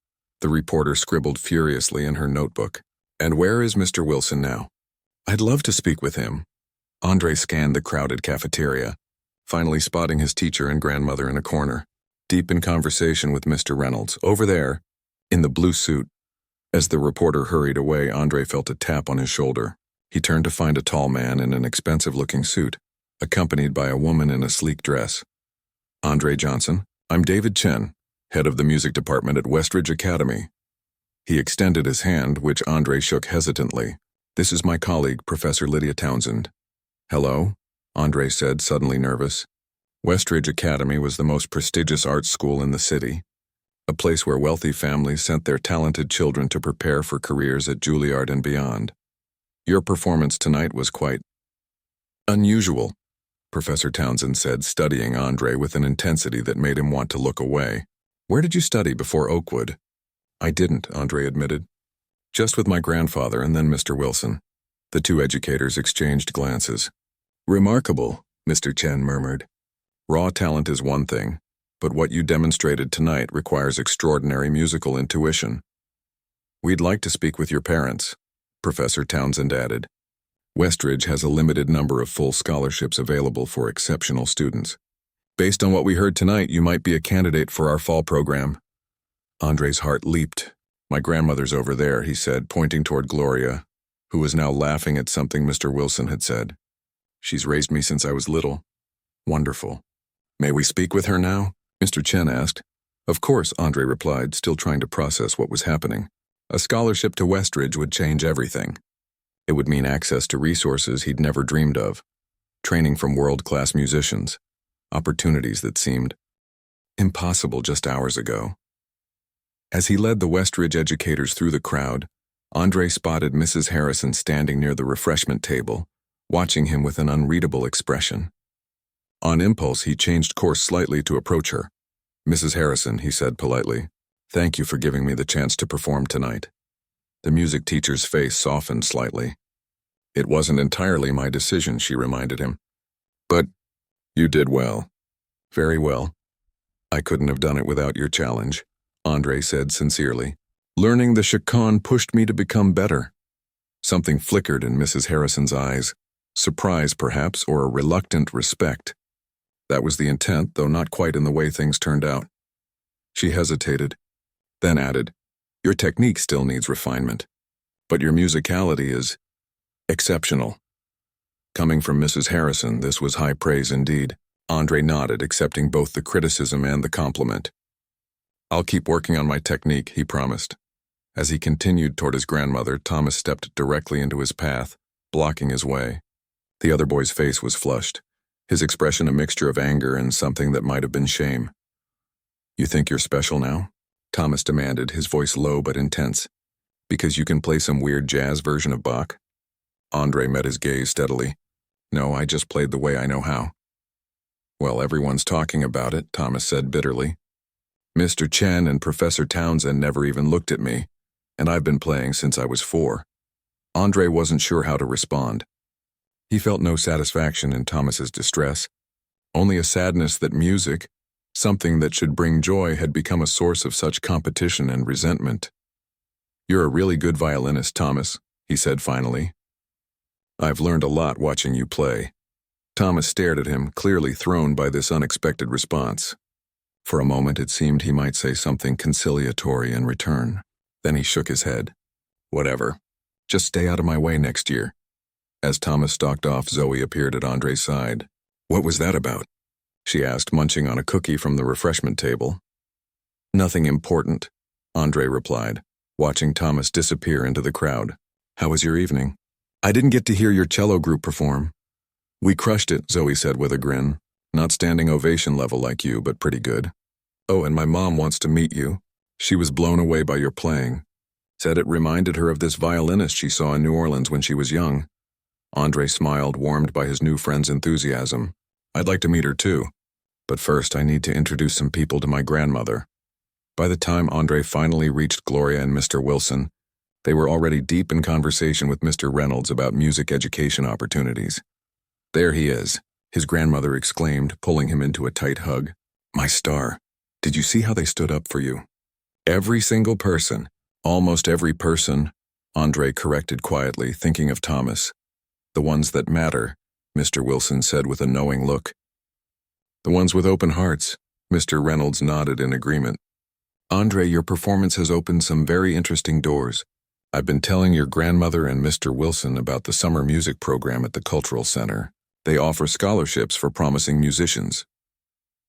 The reporter scribbled furiously in her notebook. And where is Mr. Wilson now? I'd love to speak with him. Andre scanned the crowded cafeteria, finally spotting his teacher and grandmother in a corner, deep in conversation with Mr. Reynolds, over there, in the blue suit. As the reporter hurried away, Andre felt a tap on his shoulder. He turned to find a tall man in an expensive-looking suit, accompanied by a woman in a sleek dress. Andre Johnson, I'm David Chen, head of the music department at Westridge Academy. He extended his hand, which Andre shook hesitantly. This is my colleague, Professor Lydia Townsend. Hello, Andre said, suddenly nervous. Westridge Academy was the most prestigious arts school in the city, a place where wealthy families sent their talented children to prepare for careers at Juilliard and beyond. Your performance tonight was quite unusual, Professor Townsend said, studying Andre with an intensity that made him want to look away. Where did you study before Oakwood? I didn't, Andre admitted. Just with my grandfather and then Mr. Wilson. The two educators exchanged glances. Remarkable, Mr. Chen murmured. Raw talent is one thing, but what you demonstrated tonight requires extraordinary musical intuition. We'd like to speak with your parents, Professor Townsend added. Westridge has a limited number of full scholarships available for exceptional students. Based on what we heard tonight, you might be a candidate for our fall program. Andre's heart leaped. My grandmother's over there, he said, pointing toward Gloria, who was now laughing at something Mr. Wilson had said. She's raised me since I was little. Wonderful. May we speak with her now? Mr. Chen asked. Of course, Andre replied, still trying to process what was happening. A scholarship to Westridge would change everything. It would mean access to resources he'd never dreamed of, training from world-class musicians, opportunities that seemed impossible just hours ago. As he led the Westridge educators through the crowd, Andre spotted Mrs. Harrison standing near the refreshment table, watching him with an unreadable expression. On impulse, he changed course slightly to approach her. "Mrs. Harrison," he said politely, "thank you for giving me the chance to perform tonight." The music teacher's face softened slightly. "It wasn't entirely my decision," she reminded him. "But you did well." "Very well. I couldn't have done it without your challenge," Andre said sincerely. "Learning the chaconne pushed me to become better." Something flickered in Mrs. Harrison's eyes, surprise perhaps, or a reluctant respect. That was the intent, though not quite in the way things turned out. She hesitated, then added, "Your technique still needs refinement, but your musicality is exceptional." Coming from Mrs. Harrison, this was high praise indeed. Andre nodded, accepting both the criticism and the compliment. "I'll keep working on my technique," he promised. As he continued toward his grandmother, Thomas stepped directly into his path, blocking his way. The other boy's face was flushed, his expression a mixture of anger and something that might have been shame. "You think you're special now?" Thomas demanded, his voice low but intense. "Because you can play some weird jazz version of Bach?" Andre met his gaze steadily. "No, I just played the way I know how." "Well, everyone's talking about it," Thomas said bitterly. "Mr. Chen and Professor Townsend never even looked at me, and I've been playing since I was 4. Andre wasn't sure how to respond. He felt no satisfaction in Thomas's distress, only a sadness that music, something that should bring joy, had become a source of such competition and resentment. "You're a really good violinist, Thomas," he said finally. "I've learned a lot watching you play." Thomas stared at him, clearly thrown by this unexpected response. For a moment it seemed he might say something conciliatory in return. Then he shook his head. "Whatever. Just stay out of my way next year." As Thomas stalked off, Zoe appeared at Andre's side. "What was that about?" she asked, munching on a cookie from the refreshment table. "Nothing important," Andre replied, watching Thomas disappear into the crowd. "How was your evening?" "I didn't get to hear your cello group perform." "We crushed it," Zoe said with a grin. "Not standing ovation level like you, but pretty good. Oh, and my mom wants to meet you. She was blown away by your playing. Said it reminded her of this violinist she saw in New Orleans when she was young." Andre smiled, warmed by his new friend's enthusiasm. "I'd like to meet her too. But first I need to introduce some people to my grandmother." By the time Andre finally reached Gloria and Mr. Wilson, they were already deep in conversation with Mr. Reynolds about music education opportunities. "There he is," his grandmother exclaimed, pulling him into a tight hug. "My star. Did you see how they stood up for you?" "Every single person. Almost every person," Andre corrected quietly, thinking of Thomas. "The ones that matter," Mr. Wilson said with a knowing look. "The ones with open hearts," Mr. Reynolds nodded in agreement. "Andre, your performance has opened some very interesting doors. I've been telling your grandmother and Mr. Wilson about the summer music program at the Cultural Center. They offer scholarships for promising musicians.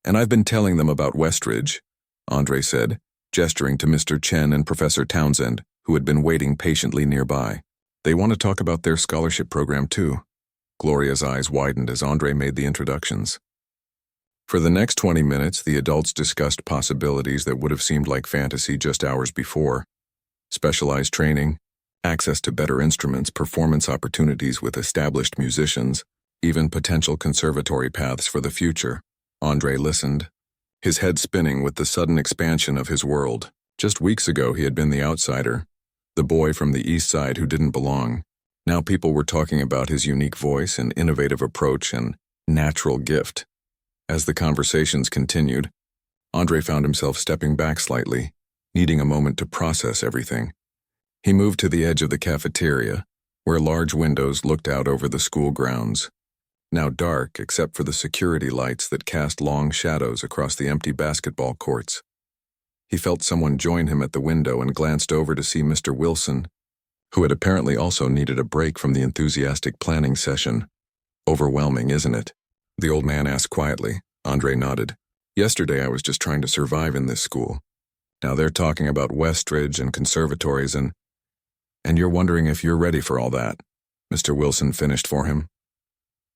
And I've been telling them about Westridge," Andre said, gesturing to Mr. Chen and Professor Townsend, who had been waiting patiently nearby. "They want to talk about their scholarship program too." Gloria's eyes widened as Andre made the introductions. For the next 20 minutes, the adults discussed possibilities that would have seemed like fantasy just hours before. Specialized training, access to better instruments, performance opportunities with established musicians, even potential conservatory paths for the future. Andre listened, his head spinning with the sudden expansion of his world. Just weeks ago he had been the outsider, the boy from the east side who didn't belong. Now people were talking about his unique voice and innovative approach and natural gift. As the conversations continued, Andre found himself stepping back slightly, needing a moment to process everything. He moved to the edge of the cafeteria, where large windows looked out over the school grounds, now dark except for the security lights that cast long shadows across the empty basketball courts. He felt someone join him at the window and glanced over to see Mr. Wilson, who had apparently also needed a break from the enthusiastic planning session. "Overwhelming, isn't it?" the old man asked quietly. Andre nodded. "Yesterday I was just trying to survive in this school. Now they're talking about Westridge and conservatories and you're wondering if you're ready for all that," Mr. Wilson finished for him.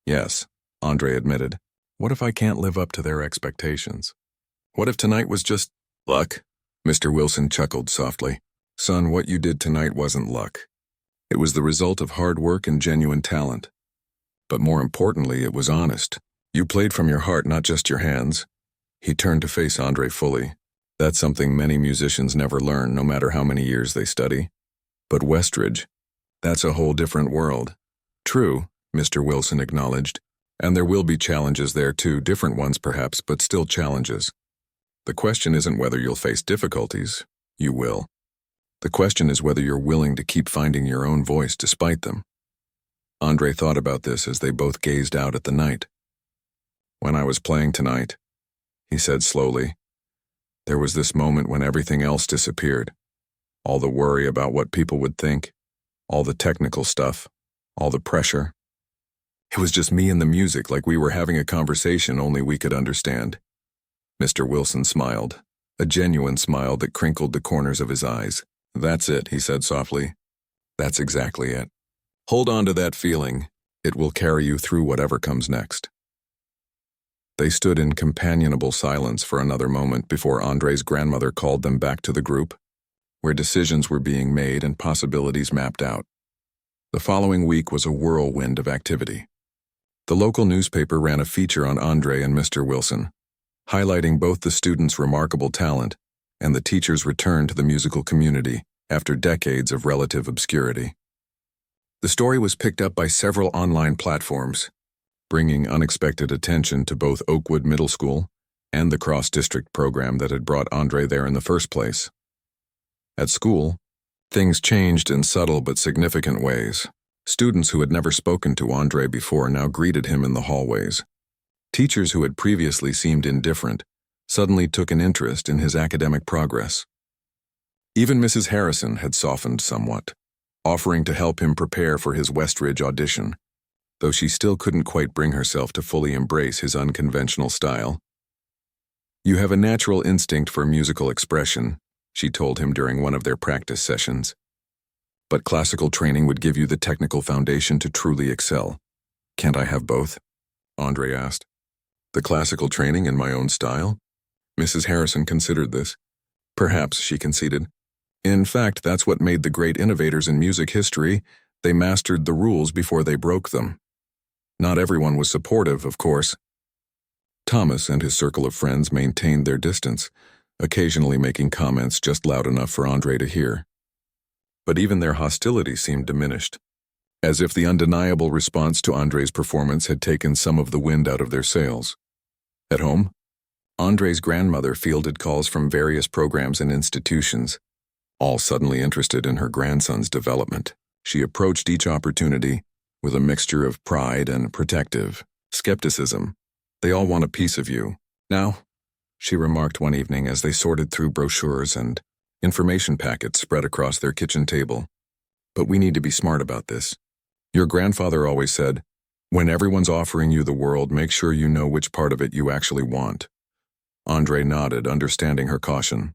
"Yes," Andre admitted. "What if I can't live up to their expectations? What if tonight was just luck?" Mr. Wilson chuckled softly. "Son, what you did tonight wasn't luck. It was the result of hard work and genuine talent. But more importantly, it was honest. You played from your heart, not just your hands. He turned to face Andre fully. That's something many musicians never learn, no matter how many years they study. But Westridge, that's a whole different world. True, Mr. Wilson acknowledged. And there will be challenges there too, different ones perhaps, but still challenges. The question isn't whether you'll face difficulties. You will. The question is whether you're willing to keep finding your own voice despite them. Andre thought about this as they both gazed out at the night. When I was playing tonight, he said slowly, there was this moment when everything else disappeared. All the worry about what people would think, all the technical stuff, all the pressure. It was just me and the music, like we were having a conversation only we could understand. Mr. Wilson smiled, a genuine smile that crinkled the corners of his eyes. That's it, he said softly. That's exactly it. Hold on to that feeling. It will carry you through whatever comes next. They stood in companionable silence for another moment before Andre's grandmother called them back to the group, where decisions were being made and possibilities mapped out. The following week was a whirlwind of activity. The local newspaper ran a feature on Andre and Mr. Wilson, highlighting both the students' remarkable talent and the teacher's return to the musical community after decades of relative obscurity. The story was picked up by several online platforms, bringing unexpected attention to both Oakwood Middle School and the cross-district program that had brought Andre there in the first place. At school, things changed in subtle but significant ways. Students who had never spoken to Andre before now greeted him in the hallways. Teachers who had previously seemed indifferent suddenly took an interest in his academic progress. Even Mrs. Harrison had softened somewhat, offering to help him prepare for his Westridge audition, though she still couldn't quite bring herself to fully embrace his unconventional style. You have a natural instinct for musical expression, she told him during one of their practice sessions. But classical training would give you the technical foundation to truly excel. Can't I have both? Andre asked. The classical training and my own style? Mrs. Harrison considered this. Perhaps, she conceded. In fact, that's what made the great innovators in music history. They mastered the rules before they broke them. Not everyone was supportive, of course. Thomas and his circle of friends maintained their distance, occasionally making comments just loud enough for Andre to hear. But even their hostility seemed diminished, as if the undeniable response to Andre's performance had taken some of the wind out of their sails. At home, Andre's grandmother fielded calls from various programs and institutions, all suddenly interested in her grandson's development. She approached each opportunity with a mixture of pride and protective skepticism. They all want a piece of you. Now, she remarked one evening as they sorted through brochures and information packets spread across their kitchen table. But we need to be smart about this. Your grandfather always said, when everyone's offering you the world, make sure you know which part of it you actually want. Andre nodded, understanding her caution.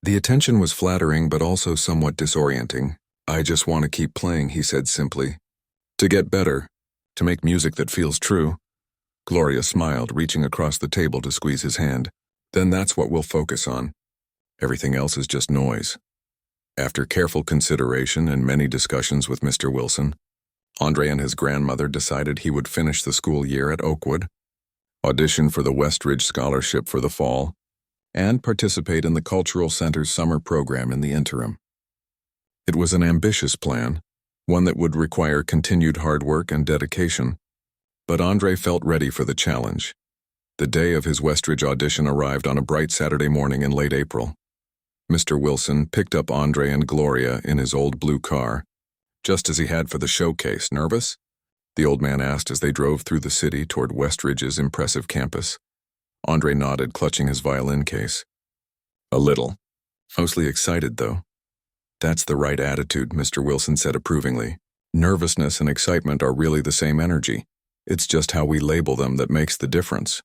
The attention was flattering but also somewhat disorienting. I just want to keep playing, he said simply. To get better, to make music that feels true. Gloria smiled, reaching across the table to squeeze his hand. Then that's what we'll focus on. Everything else is just noise. After careful consideration and many discussions with Mr. Wilson, Andre and his grandmother decided he would finish the school year at Oakwood, audition for the Westridge Scholarship for the fall, and participate in the Cultural Center's summer program in the interim. It was an ambitious plan, one that would require continued hard work and dedication, but Andre felt ready for the challenge. The day of his Westridge audition arrived on a bright Saturday morning in late April. Mr. Wilson picked up Andre and Gloria in his old blue car, just as he had for the showcase. Nervous? The old man asked as they drove through the city toward Westridge's impressive campus. Andre nodded, clutching his violin case. A little. Mostly excited, though. That's the right attitude, Mr. Wilson said approvingly. Nervousness and excitement are really the same energy. It's just how we label them that makes the difference.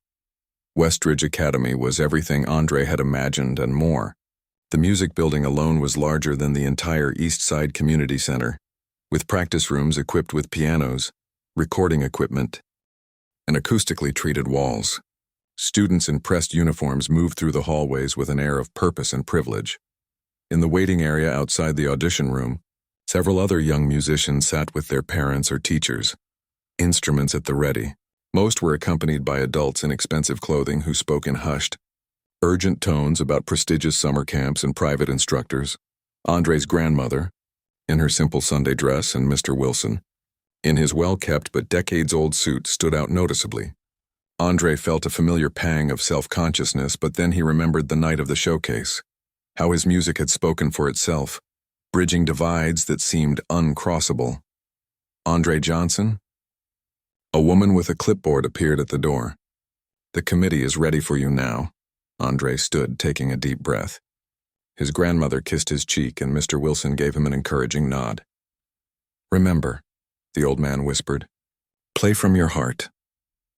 Westridge Academy was everything Andre had imagined and more. The music building alone was larger than the entire East Side Community Center, with practice rooms equipped with pianos, recording equipment, and acoustically treated walls. Students in pressed uniforms moved through the hallways with an air of purpose and privilege. In the waiting area outside the audition room, several other young musicians sat with their parents or teachers. instruments at the ready. Most were accompanied by adults in expensive clothing who spoke in hushed, urgent tones about prestigious summer camps and private instructors. Andre's grandmother, in her simple Sunday dress, and Mr. Wilson, in his well-kept but decades-old suit, stood out noticeably. Andre felt a familiar pang of self-consciousness, but then he remembered the night of the showcase, how his music had spoken for itself, bridging divides that seemed uncrossable. Andre Johnson? A woman with a clipboard appeared at the door. "The committee is ready for you now." Andre stood, taking a deep breath. His grandmother kissed his cheek, and Mr. Wilson gave him an encouraging nod. "Remember," the old man whispered, "play from your heart."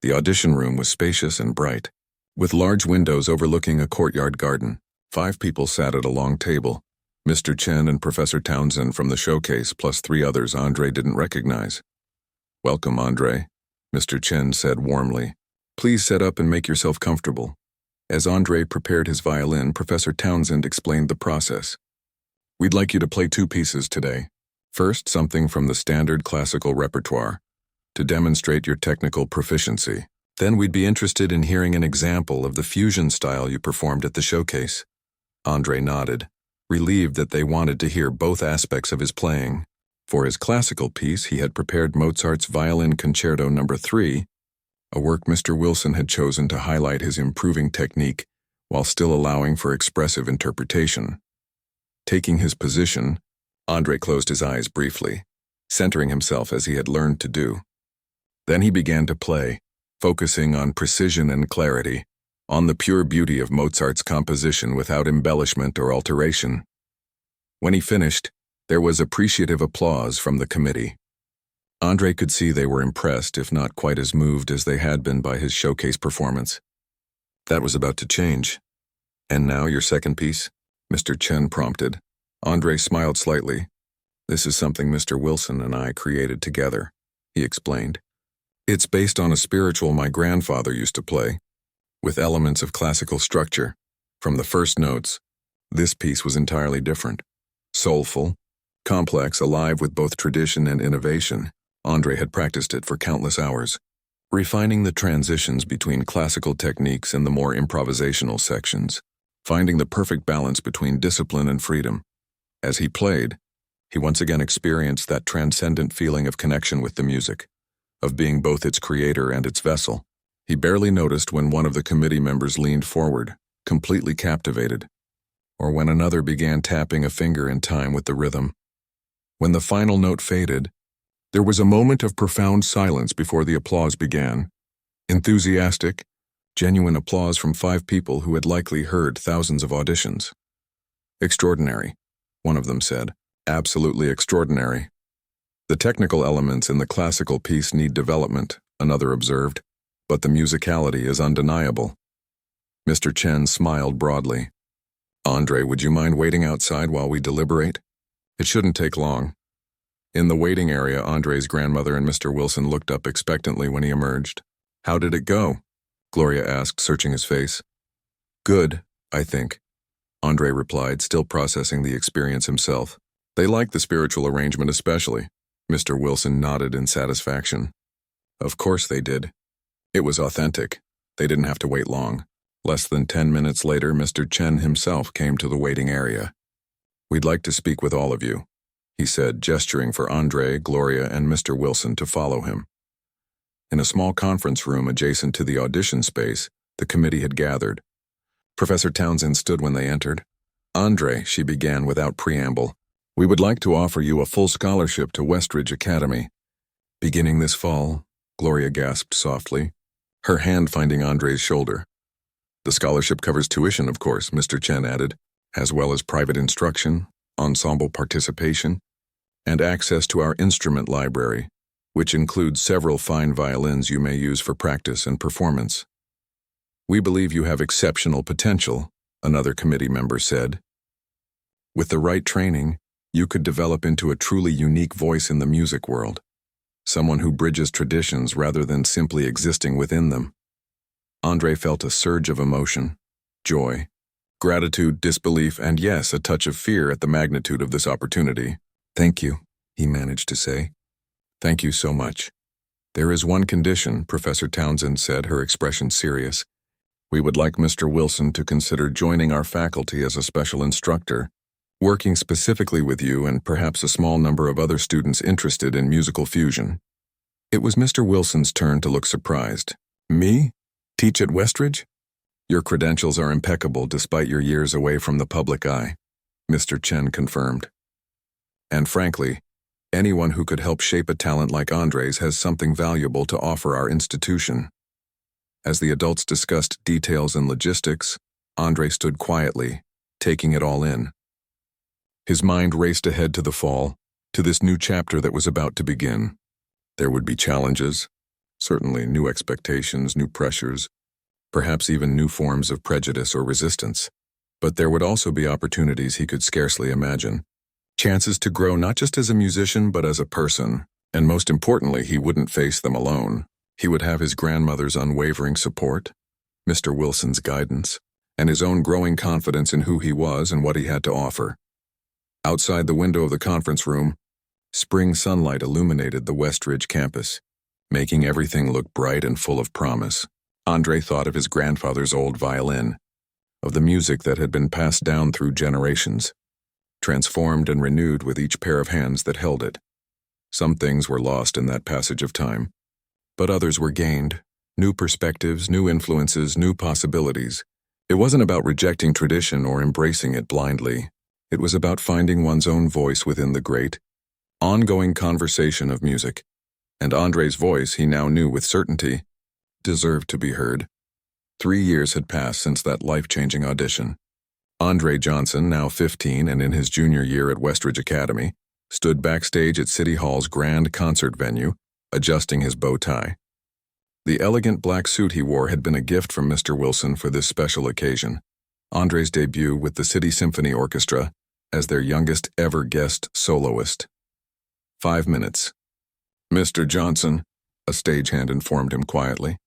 The audition room was spacious and bright, with large windows overlooking a courtyard garden. 5 people sat at a long table, Mr. Chen and Professor Townsend from the showcase, plus 3 others Andre didn't recognize. "Welcome, Andre," Mr. Chen said warmly. "Please set up and make yourself comfortable." As Andre prepared his violin, Professor Townsend explained the process. "We'd like you to play 2 pieces today. First, something from the standard classical repertoire, to demonstrate your technical proficiency. Then we'd be interested in hearing an example of the fusion style you performed at the showcase." Andre nodded, relieved that they wanted to hear both aspects of his playing. For his classical piece, he had prepared Mozart's Violin Concerto No. 3, a work Mr. Wilson had chosen to highlight his improving technique while still allowing for expressive interpretation. Taking his position, Andre closed his eyes briefly, centering himself as he had learned to do. Then he began to play, focusing on precision and clarity, on the pure beauty of Mozart's composition without embellishment or alteration. When he finished, there was appreciative applause from the committee. Andre could see they were impressed, if not quite as moved as they had been by his showcase performance. That was about to change. "And now your second piece?" Mr. Chen prompted. Andre smiled slightly. "This is something Mr. Wilson and I created together," he explained. "It's based on a spiritual my grandfather used to play, with elements of classical structure. From the first notes, this piece was entirely different. Soulful, complex, alive with both tradition and innovation. Andre had practiced it for countless hours, refining the transitions between classical techniques and the more improvisational sections, finding the perfect balance between discipline and freedom. As he played, he once again experienced that transcendent feeling of connection with the music, of being both its creator and its vessel. He barely noticed when one of the committee members leaned forward, completely captivated, or when another began tapping a finger in time with the rhythm. When the final note faded, there was a moment of profound silence before the applause began. Enthusiastic, genuine applause from 5 people who had likely heard thousands of auditions. "Extraordinary," one of them said. "Absolutely extraordinary." "The technical elements in the classical piece need development," another observed, "but the musicality is undeniable." Mr. Chen smiled broadly. "Andre, would you mind waiting outside while we deliberate? It shouldn't take long." In the waiting area, Andre's grandmother and Mr. Wilson looked up expectantly when he emerged. "How did it go?" Gloria asked, searching his face. "Good, I think," Andre replied, still processing the experience himself. "They liked the spiritual arrangement especially." Mr. Wilson nodded in satisfaction. "Of course they did. It was authentic. They didn't have to wait long." Less than 10 minutes later, Mr. Chen himself came to the waiting area. "We'd like to speak with all of you," he said, gesturing for Andre, Gloria, and Mr. Wilson to follow him. In a small conference room adjacent to the audition space, the committee had gathered. Professor Townsend stood when they entered. "Andre," she began without preamble, "we would like to offer you a full scholarship to Westridge Academy." "Beginning this fall," Gloria gasped softly, her hand finding Andre's shoulder. "The scholarship covers tuition, of course," Mr. Chen added, "as well as private instruction, ensemble participation, and access to our instrument library, which includes several fine violins you may use for practice and performance." "We believe you have exceptional potential," another committee member said. "With the right training, you could develop into a truly unique voice in the music world, someone who bridges traditions rather than simply existing within them." Andre felt a surge of emotion, joy, gratitude, disbelief, and yes, a touch of fear at the magnitude of this opportunity. "Thank you," he managed to say. "Thank you so much." "There is one condition," Professor Townsend said, her expression serious. "We would like Mr. Wilson to consider joining our faculty as a special instructor, working specifically with you and perhaps a small number of other students interested in musical fusion." It was Mr. Wilson's turn to look surprised. "Me? Teach at Westridge? Your credentials are impeccable despite your years away from the public eye," Mr. Chen confirmed. "And frankly, anyone who could help shape a talent like Andre's has something valuable to offer our institution." As the adults discussed details and logistics, Andre stood quietly, taking it all in. His mind raced ahead to the fall, to this new chapter that was about to begin. There would be challenges, certainly new expectations, new pressures, perhaps even new forms of prejudice or resistance. But there would also be opportunities he could scarcely imagine. Chances to grow not just as a musician but as a person, and most importantly, he wouldn't face them alone. He would have his grandmother's unwavering support, Mr. Wilson's guidance, and his own growing confidence in who he was and what he had to offer. Outside the window of the conference room, spring sunlight illuminated the Westridge campus, making everything look bright and full of promise. Andre thought of his grandfather's old violin, of the music that had been passed down through generations, transformed and renewed with each pair of hands that held it. Some things were lost in that passage of time, but others were gained. New perspectives, new influences, new possibilities. It wasn't about rejecting tradition or embracing it blindly. It was about finding one's own voice within the great, ongoing conversation of music. And Andre's voice, he now knew with certainty, deserved to be heard. 3 years had passed since that life-changing audition. Andre Johnson, now 15 and in his junior year at Westridge Academy, stood backstage at City Hall's grand concert venue, adjusting his bow tie. The elegant black suit he wore had been a gift from Mr. Wilson for this special occasion, Andre's debut with the City Symphony Orchestra as their youngest ever guest soloist. 5 minutes. "Mr. Johnson," a stagehand informed him quietly.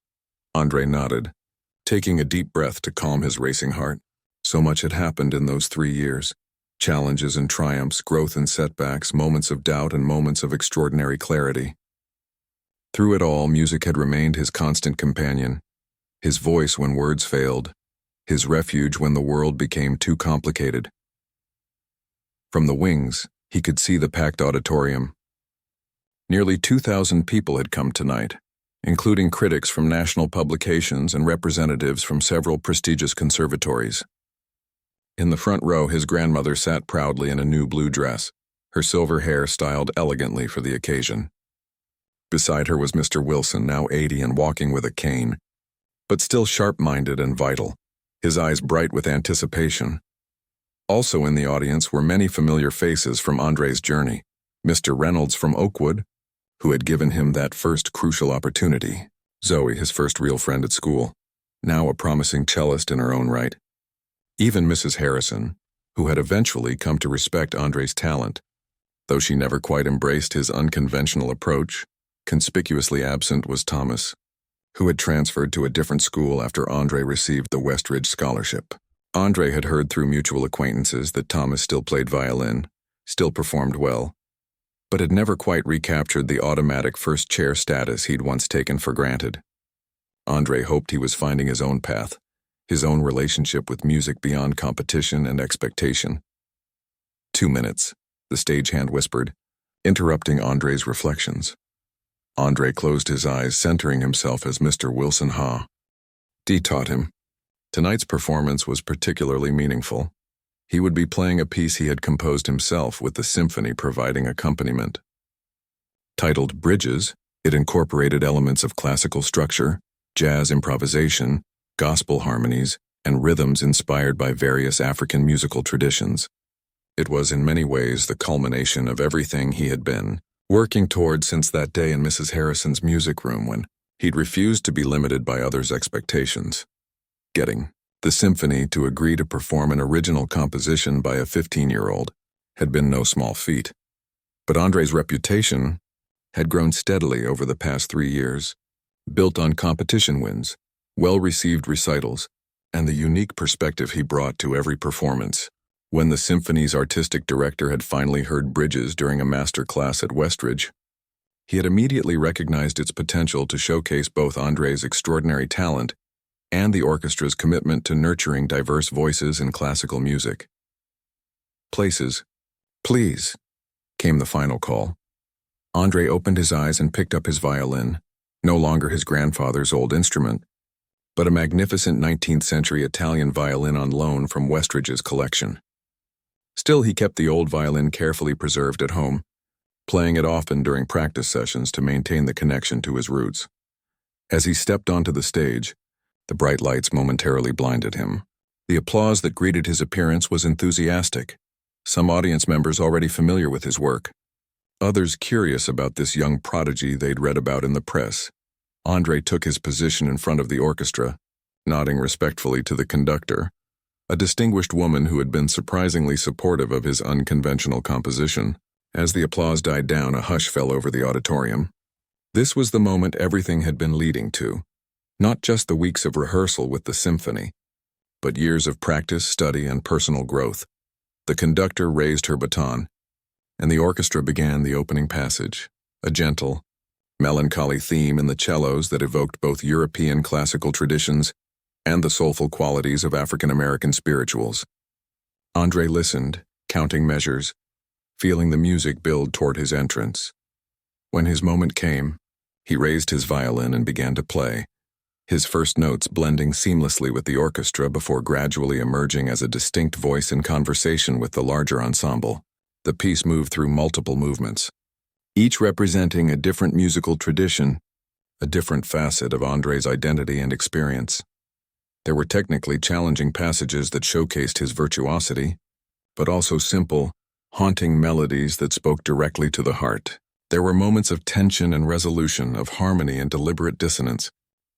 Andre nodded, taking a deep breath to calm his racing heart. So much had happened in those 3 years. Challenges and triumphs, growth and setbacks, moments of doubt and moments of extraordinary clarity. Through it all, music had remained his constant companion, his voice when words failed, his refuge when the world became too complicated. From the wings, he could see the packed auditorium. Nearly 2,000 people had come tonight, including critics from national publications and representatives from several prestigious conservatories. In the front row, his grandmother sat proudly in a new blue dress, her silver hair styled elegantly for the occasion. Beside her was Mr. Wilson, now 80 and walking with a cane, but still sharp-minded and vital, his eyes bright with anticipation. Also in the audience were many familiar faces from Andre's journey. Mr. Reynolds from Oakwood, who had given him that first crucial opportunity. Zoe, his first real friend at school, now a promising cellist in her own right. Even Mrs. Harrison, who had eventually come to respect Andre's talent, though she never quite embraced his unconventional approach. Conspicuously absent was Thomas, who had transferred to a different school after Andre received the Westridge scholarship. Andre had heard through mutual acquaintances that Thomas still played violin, still performed well, but had never quite recaptured the automatic first-chair status he'd once taken for granted. Andre hoped he was finding his own path, his own relationship with music beyond competition and expectation. 2 minutes, the stagehand whispered, interrupting Andre's reflections. Andre closed his eyes, centering himself as Mr. Wilson D taught him. Tonight's performance was particularly meaningful. He would be playing a piece he had composed himself with the symphony providing accompaniment. Titled Bridges, it incorporated elements of classical structure, jazz improvisation, gospel harmonies, and rhythms inspired by various African musical traditions. It was in many ways the culmination of everything he had been working toward since that day in Mrs. Harrison's music room when he'd refused to be limited by others' expectations. Getting the symphony to agree to perform an original composition by a 15-year-old had been no small feat. But Andre's reputation had grown steadily over the past 3 years, built on competition wins, well-received recitals, and the unique perspective he brought to every performance. When the symphony's artistic director had finally heard Bridges during a master class at Westridge, He had immediately recognized its potential to showcase both André's extraordinary talent and the orchestra's commitment to nurturing diverse voices in classical music. Places, please, came the final call. André opened his eyes and picked up his violin, no longer his grandfather's old instrument, but a magnificent 19th-century Italian violin on loan from Westridge's collection. Still, he kept the old violin carefully preserved at home, playing it often during practice sessions to maintain the connection to his roots. As he stepped onto the stage, the bright lights momentarily blinded him. The applause that greeted his appearance was enthusiastic, some audience members already familiar with his work, others curious about this young prodigy they'd read about in the press. André took his position in front of the orchestra, nodding respectfully to the conductor, a distinguished woman who had been surprisingly supportive of his unconventional composition. As the applause died down, a hush fell over the auditorium. This was the moment everything had been leading to, not just the weeks of rehearsal with the symphony, but years of practice, study, and personal growth. The conductor raised her baton, and the orchestra began the opening passage, a gentle, melancholy theme in the cellos that evoked both European classical traditions and the soulful qualities of African American spirituals. André listened, counting measures, feeling the music build toward his entrance. When his moment came, he raised his violin and began to play, his first notes blending seamlessly with the orchestra before gradually emerging as a distinct voice in conversation with the larger ensemble. The piece moved through multiple movements, each representing a different musical tradition, a different facet of André's identity and experience. There were technically challenging passages that showcased his virtuosity, but also simple, haunting melodies that spoke directly to the heart. There were moments of tension and resolution, of harmony and deliberate dissonance.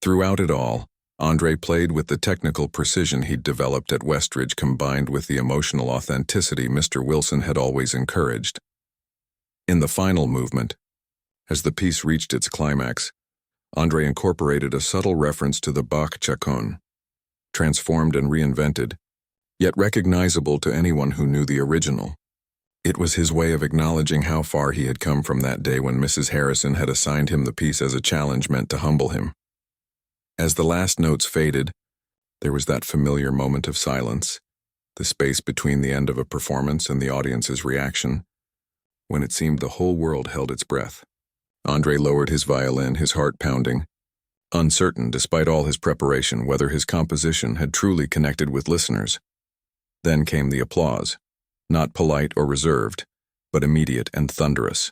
Throughout it all, André played with the technical precision he'd developed at Westridge combined with the emotional authenticity Mr. Wilson had always encouraged. In the final movement, as the piece reached its climax, André incorporated a subtle reference to the Bach chaconne, transformed and reinvented, yet recognizable to anyone who knew the original. It was his way of acknowledging how far he had come from that day when Mrs. Harrison had assigned him the piece as a challenge meant to humble him. As the last notes faded, there was that familiar moment of silence, the space between the end of a performance and the audience's reaction, when it seemed the whole world held its breath. André lowered his violin, his heart pounding, uncertain despite all his preparation whether his composition had truly connected with listeners. Then came the applause, not polite or reserved, but immediate and thunderous.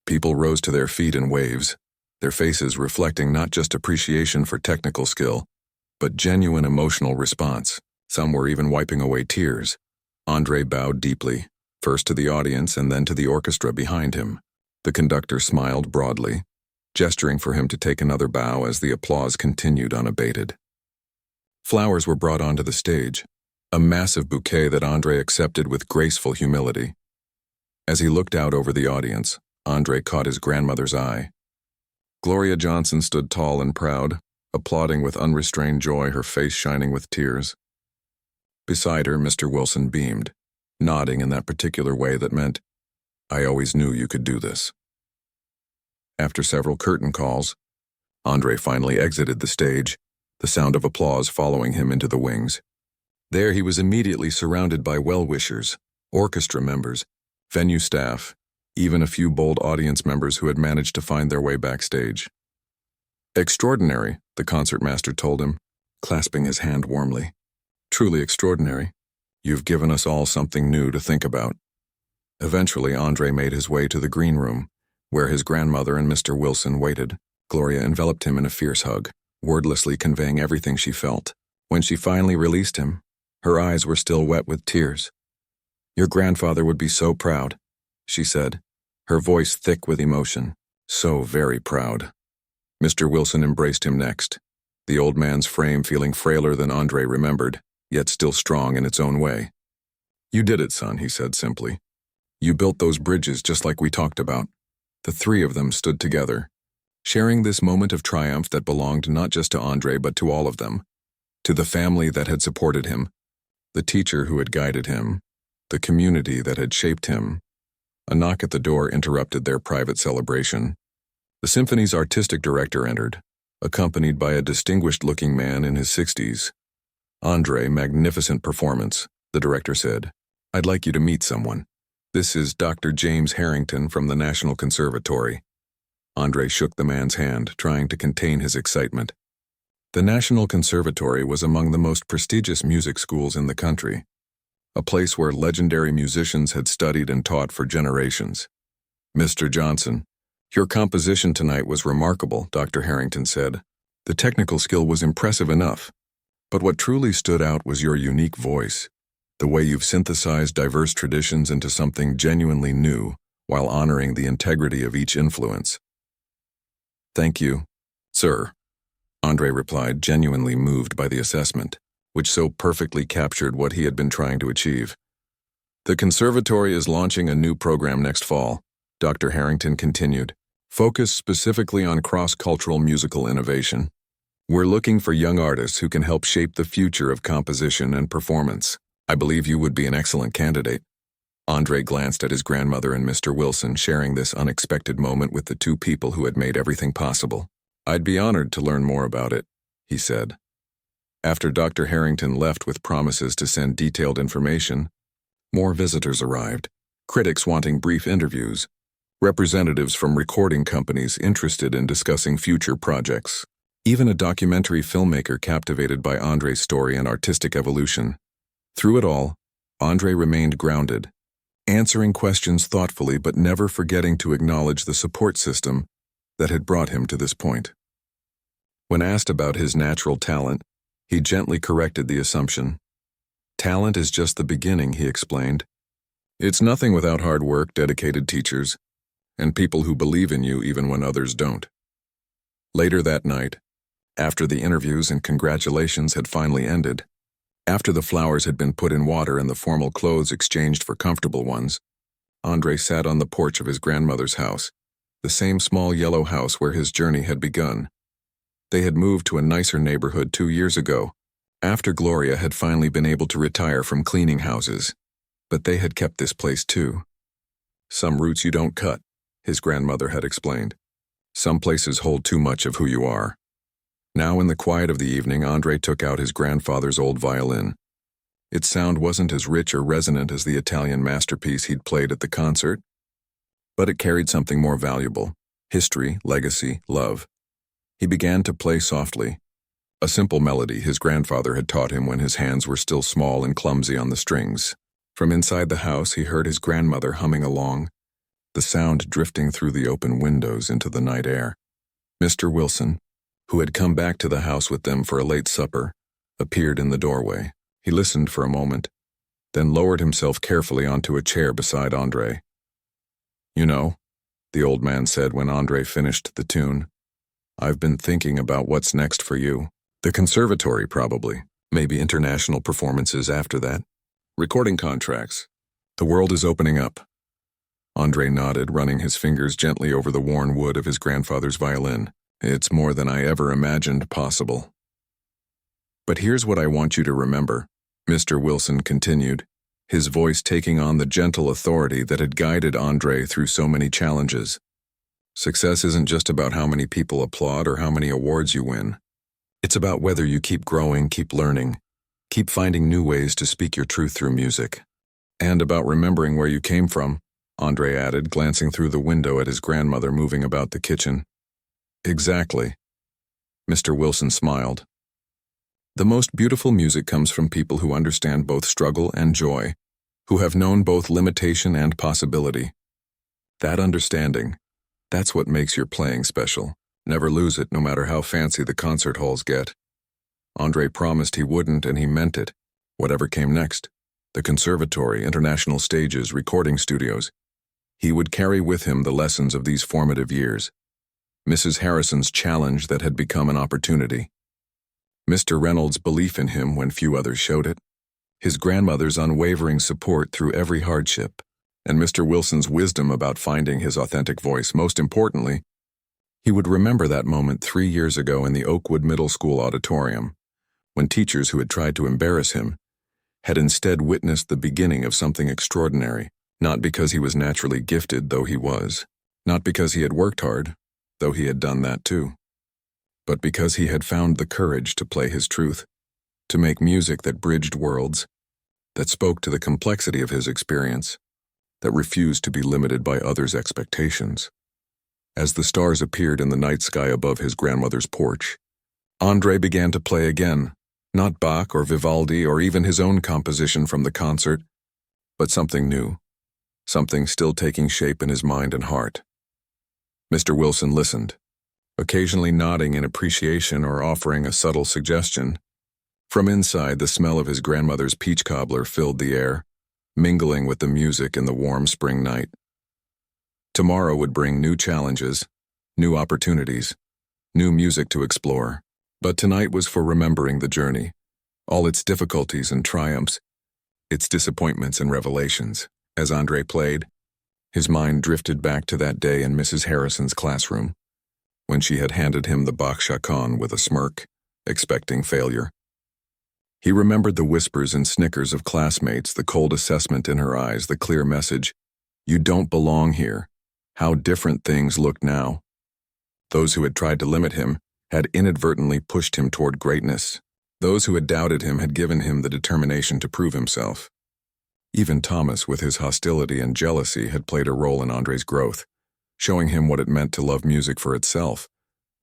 People rose to their feet in waves, their faces reflecting not just appreciation for technical skill, but genuine emotional response. Some were even wiping away tears. André bowed deeply, first to the audience and then to the orchestra behind him. The conductor smiled broadly, gesturing for him to take another bow as the applause continued unabated. Flowers were brought onto the stage, a massive bouquet that André accepted with graceful humility. As he looked out over the audience, André caught his grandmother's eye. Gloria Johnson stood tall and proud, applauding with unrestrained joy, her face shining with tears. Beside her, Mr. Wilson beamed, nodding in that particular way that meant, "I always knew you could do this." After several curtain calls, André finally exited the stage, the sound of applause following him into the wings. There he was immediately surrounded by well-wishers, orchestra members, venue staff, even a few bold audience members who had managed to find their way backstage. "Extraordinary," the concertmaster told him, clasping his hand warmly. "Truly extraordinary. You've given us all something new to think about." Eventually, André made his way to the green room, where his grandmother and Mr. Wilson waited. Gloria enveloped him in a fierce hug, wordlessly conveying everything she felt. When she finally released him, her eyes were still wet with tears. "Your grandfather would be so proud," she said, her voice thick with emotion. "So very proud." Mr. Wilson embraced him next, the old man's frame feeling frailer than André remembered, yet still strong in its own way. "You did it, son," he said simply. "You built those bridges just like we talked about." The three of them stood together, sharing this moment of triumph that belonged not just to André but to all of them, to the family that had supported him, the teacher who had guided him, the community that had shaped him, A knock at the door interrupted their private celebration. The symphony's artistic director entered, accompanied by a distinguished-looking man in his 60s. "Andre, magnificent performance," the director said. "I'd like you to meet someone. This is Dr. James Harrington from the National Conservatory." Andre shook the man's hand, trying to contain his excitement. The National Conservatory was among the most prestigious music schools in the country, a place where legendary musicians had studied and taught for generations. "Mr. Johnson, your composition tonight was remarkable," Dr. Harrington said. "The technical skill was impressive enough, but what truly stood out was your unique voice, the way you've synthesized diverse traditions into something genuinely new while honoring the integrity of each influence." "Thank you, sir," Andre replied, genuinely moved by the assessment, which so perfectly captured what he had been trying to achieve. "The conservatory is launching a new program next fall," Dr. Harrington continued, "focused specifically on cross-cultural musical innovation. We're looking for young artists who can help shape the future of composition and performance. I believe you would be an excellent candidate." Andre glanced at his grandmother and Mr. Wilson, sharing this unexpected moment with the two people who had made everything possible. "I'd be honored to learn more about it," he said. After Dr. Harrington left with promises to send detailed information, more visitors arrived, critics wanting brief interviews, representatives from recording companies interested in discussing future projects, even a documentary filmmaker captivated by Andre's story and artistic evolution. Through it all, Andre remained grounded, answering questions thoughtfully but never forgetting to acknowledge the support system that had brought him to this point. When asked about his natural talent, he gently corrected the assumption. "Talent is just the beginning," he explained. "It's nothing without hard work, dedicated teachers, and people who believe in you even when others don't." Later that night, after the interviews and congratulations had finally ended, after the flowers had been put in water and the formal clothes exchanged for comfortable ones, Andre sat on the porch of his grandmother's house, the same small yellow house where his journey had begun. They had moved to a nicer neighborhood 2 years ago, after Gloria had finally been able to retire from cleaning houses. But they had kept this place too. "Some roots you don't cut," his grandmother had explained. "Some places hold too much of who you are." Now in the quiet of the evening, Andre took out his grandfather's old violin. Its sound wasn't as rich or resonant as the Italian masterpiece he'd played at the concert, but it carried something more valuable: history, legacy, love. He began to play softly, a simple melody his grandfather had taught him when his hands were still small and clumsy on the strings. From inside the house, he heard his grandmother humming along, the sound drifting through the open windows into the night air. Mr. Wilson, who had come back to the house with them for a late supper, appeared in the doorway. He listened for a moment, then lowered himself carefully onto a chair beside Andre. "You know," the old man said when Andre finished the tune, "I've been thinking about what's next for you. The conservatory, probably. Maybe international performances after that. Recording contracts. The world is opening up." Andre nodded, running his fingers gently over the worn wood of his grandfather's violin. "It's more than I ever imagined possible. But here's what I want you to remember," Mr. Wilson continued, his voice taking on the gentle authority that had guided Andre through so many challenges. "Success isn't just about how many people applaud or how many awards you win. It's about whether you keep growing, keep learning, keep finding new ways to speak your truth through music. And about remembering where you came from," Andre added, glancing through the window at his grandmother moving about the kitchen. "Exactly." Mr. Wilson smiled. "The most beautiful music comes from people who understand both struggle and joy, who have known both limitation and possibility. That understanding, that's what makes your playing special. Never lose it, no matter how fancy the concert halls get." Andre promised he wouldn't, and he meant it. Whatever came next, the conservatory, international stages, recording studios, he would carry with him the lessons of these formative years. Mrs. Harrison's challenge that had become an opportunity. Mr. Reynolds' belief in him when few others showed it. His grandmother's unwavering support through every hardship. And Mr. Wilson's wisdom about finding his authentic voice. Most importantly, he would remember that moment 3 years ago in the Oakwood Middle School auditorium, when teachers who had tried to embarrass him had instead witnessed the beginning of something extraordinary, Not because he was naturally gifted, though he was. Not because he had worked hard, though he had done that too. But because he had found the courage to play his truth, to make music that bridged worlds, that spoke to the complexity of his experience, that refused to be limited by others' expectations. As the stars appeared in the night sky above his grandmother's porch, André began to play again, not Bach or Vivaldi or even his own composition from the concert, but something new, something still taking shape in his mind and heart. Mr. Wilson listened, occasionally nodding in appreciation or offering a subtle suggestion. From inside, the smell of his grandmother's peach cobbler filled the air, mingling with the music in the warm spring night. Tomorrow would bring new challenges, new opportunities, new music to explore. But tonight was for remembering the journey, all its difficulties and triumphs, its disappointments and revelations. As André played, his mind drifted back to that day in Mrs. Harrison's classroom, when she had handed him the Bach chaconne with a smirk, expecting failure. He remembered the whispers and snickers of classmates, the cold assessment in her eyes, the clear message, "You don't belong here." How different things looked now. Those who had tried to limit him had inadvertently pushed him toward greatness. Those who had doubted him had given him the determination to prove himself. Even Thomas, with his hostility and jealousy, had played a role in André's growth, showing him what it meant to love music for itself,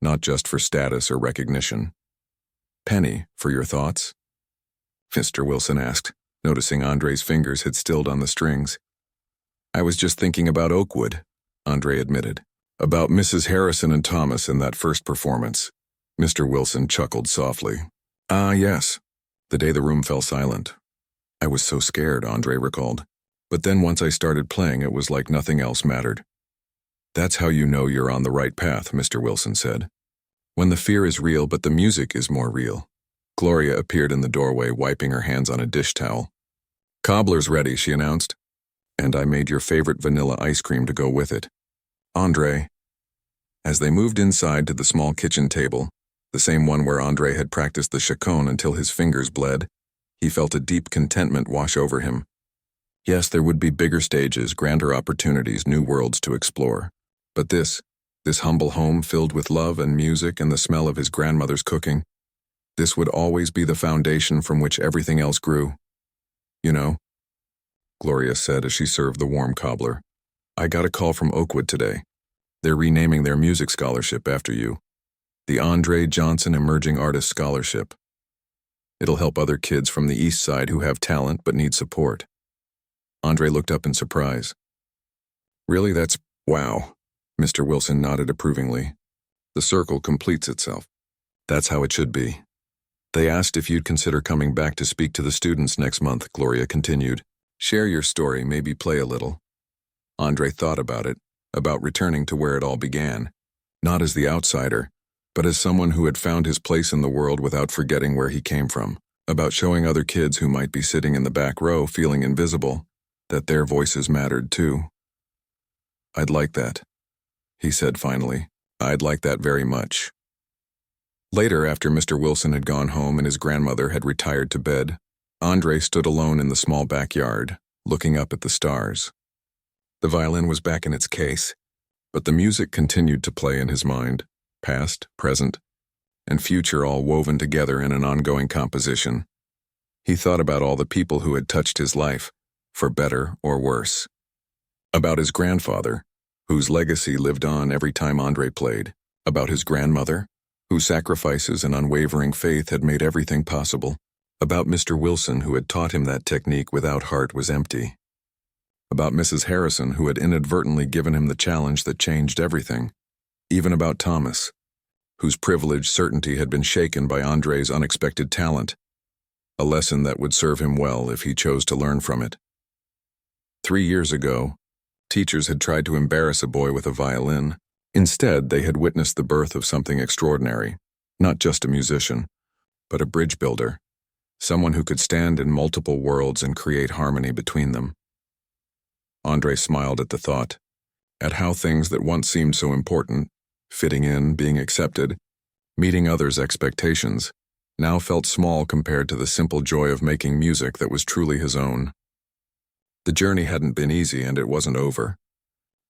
not just for status or recognition. "Penny, for your thoughts?" Mr. Wilson asked, noticing André's fingers had stilled on the strings. "I was just thinking about Oakwood," André admitted. "About Mrs. Harrison and Thomas in that first performance." Mr. Wilson chuckled softly. "Ah, yes." The day the room fell silent. "I was so scared," André recalled. "But then once I started playing, it was like nothing else mattered." "That's how you know you're on the right path," Mr. Wilson said. "When the fear is real, but the music is more real." Gloria appeared in the doorway, wiping her hands on a dish towel. "Cobbler's ready," she announced. "And I made your favorite vanilla ice cream to go with it." "André." As they moved inside to the small kitchen table, the same one where André had practiced the chaconne until his fingers bled, he felt a deep contentment wash over him. Yes, there would be bigger stages, grander opportunities, new worlds to explore. But this humble home filled with love and music and the smell of his grandmother's cooking, this would always be the foundation from which everything else grew. "You know," Gloria said as she served the warm cobbler, "I got a call from Oakwood today. They're renaming their music scholarship after you. The André Johnson Emerging Artist Scholarship. It'll help other kids from the East Side who have talent but need support." André looked up in surprise. "Really, that's wow." Mr. Wilson nodded approvingly. "The circle completes itself. That's how it should be." "They asked if you'd consider coming back to speak to the students next month," Gloria continued. "Share your story, maybe play a little." André thought about it, about returning to where it all began, not as the outsider, but as someone who had found his place in the world without forgetting where he came from, about showing other kids who might be sitting in the back row feeling invisible, that their voices mattered too. "I'd like that," he said finally. "I'd like that very much." Later, after Mr. Wilson had gone home and his grandmother had retired to bed, André stood alone in the small backyard, looking up at the stars. The violin was back in its case, but the music continued to play in his mind, past, present, and future all woven together in an ongoing composition. He thought about all the people who had touched his life, for better or worse. About his grandfather, whose legacy lived on every time André played. About his grandmother, whose sacrifices and unwavering faith had made everything possible. About Mr. Wilson, who had taught him that technique without heart was empty. About Mrs. Harrison, who had inadvertently given him the challenge that changed everything. Even about Thomas, whose privileged certainty had been shaken by André's unexpected talent, a lesson that would serve him well if he chose to learn from it. 3 years ago, teachers had tried to embarrass a boy with a violin. Instead, they had witnessed the birth of something extraordinary, not just a musician, but a bridge builder, someone who could stand in multiple worlds and create harmony between them. André smiled at the thought, at how things that once seemed so important, fitting in, being accepted, meeting others' expectations, now felt small compared to the simple joy of making music that was truly his own. The journey hadn't been easy, and it wasn't over.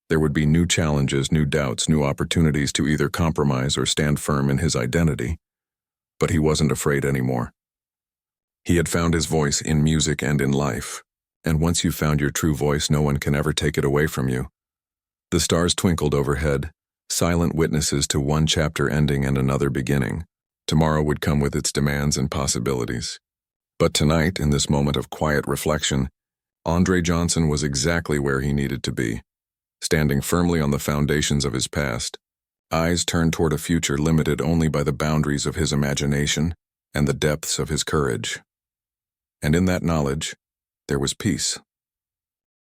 There would be new challenges, new doubts, new opportunities to either compromise or stand firm in his identity. But he wasn't afraid anymore. He had found his voice in music and in life, and once you've found your true voice, no one can ever take it away from you. The stars twinkled overhead, silent witnesses to one chapter ending and another beginning. Tomorrow would come with its demands and possibilities. But tonight, in this moment of quiet reflection, Andre Johnson was exactly where he needed to be, standing firmly on the foundations of his past, eyes turned toward a future limited only by the boundaries of his imagination and the depths of his courage. And in that knowledge, there was peace.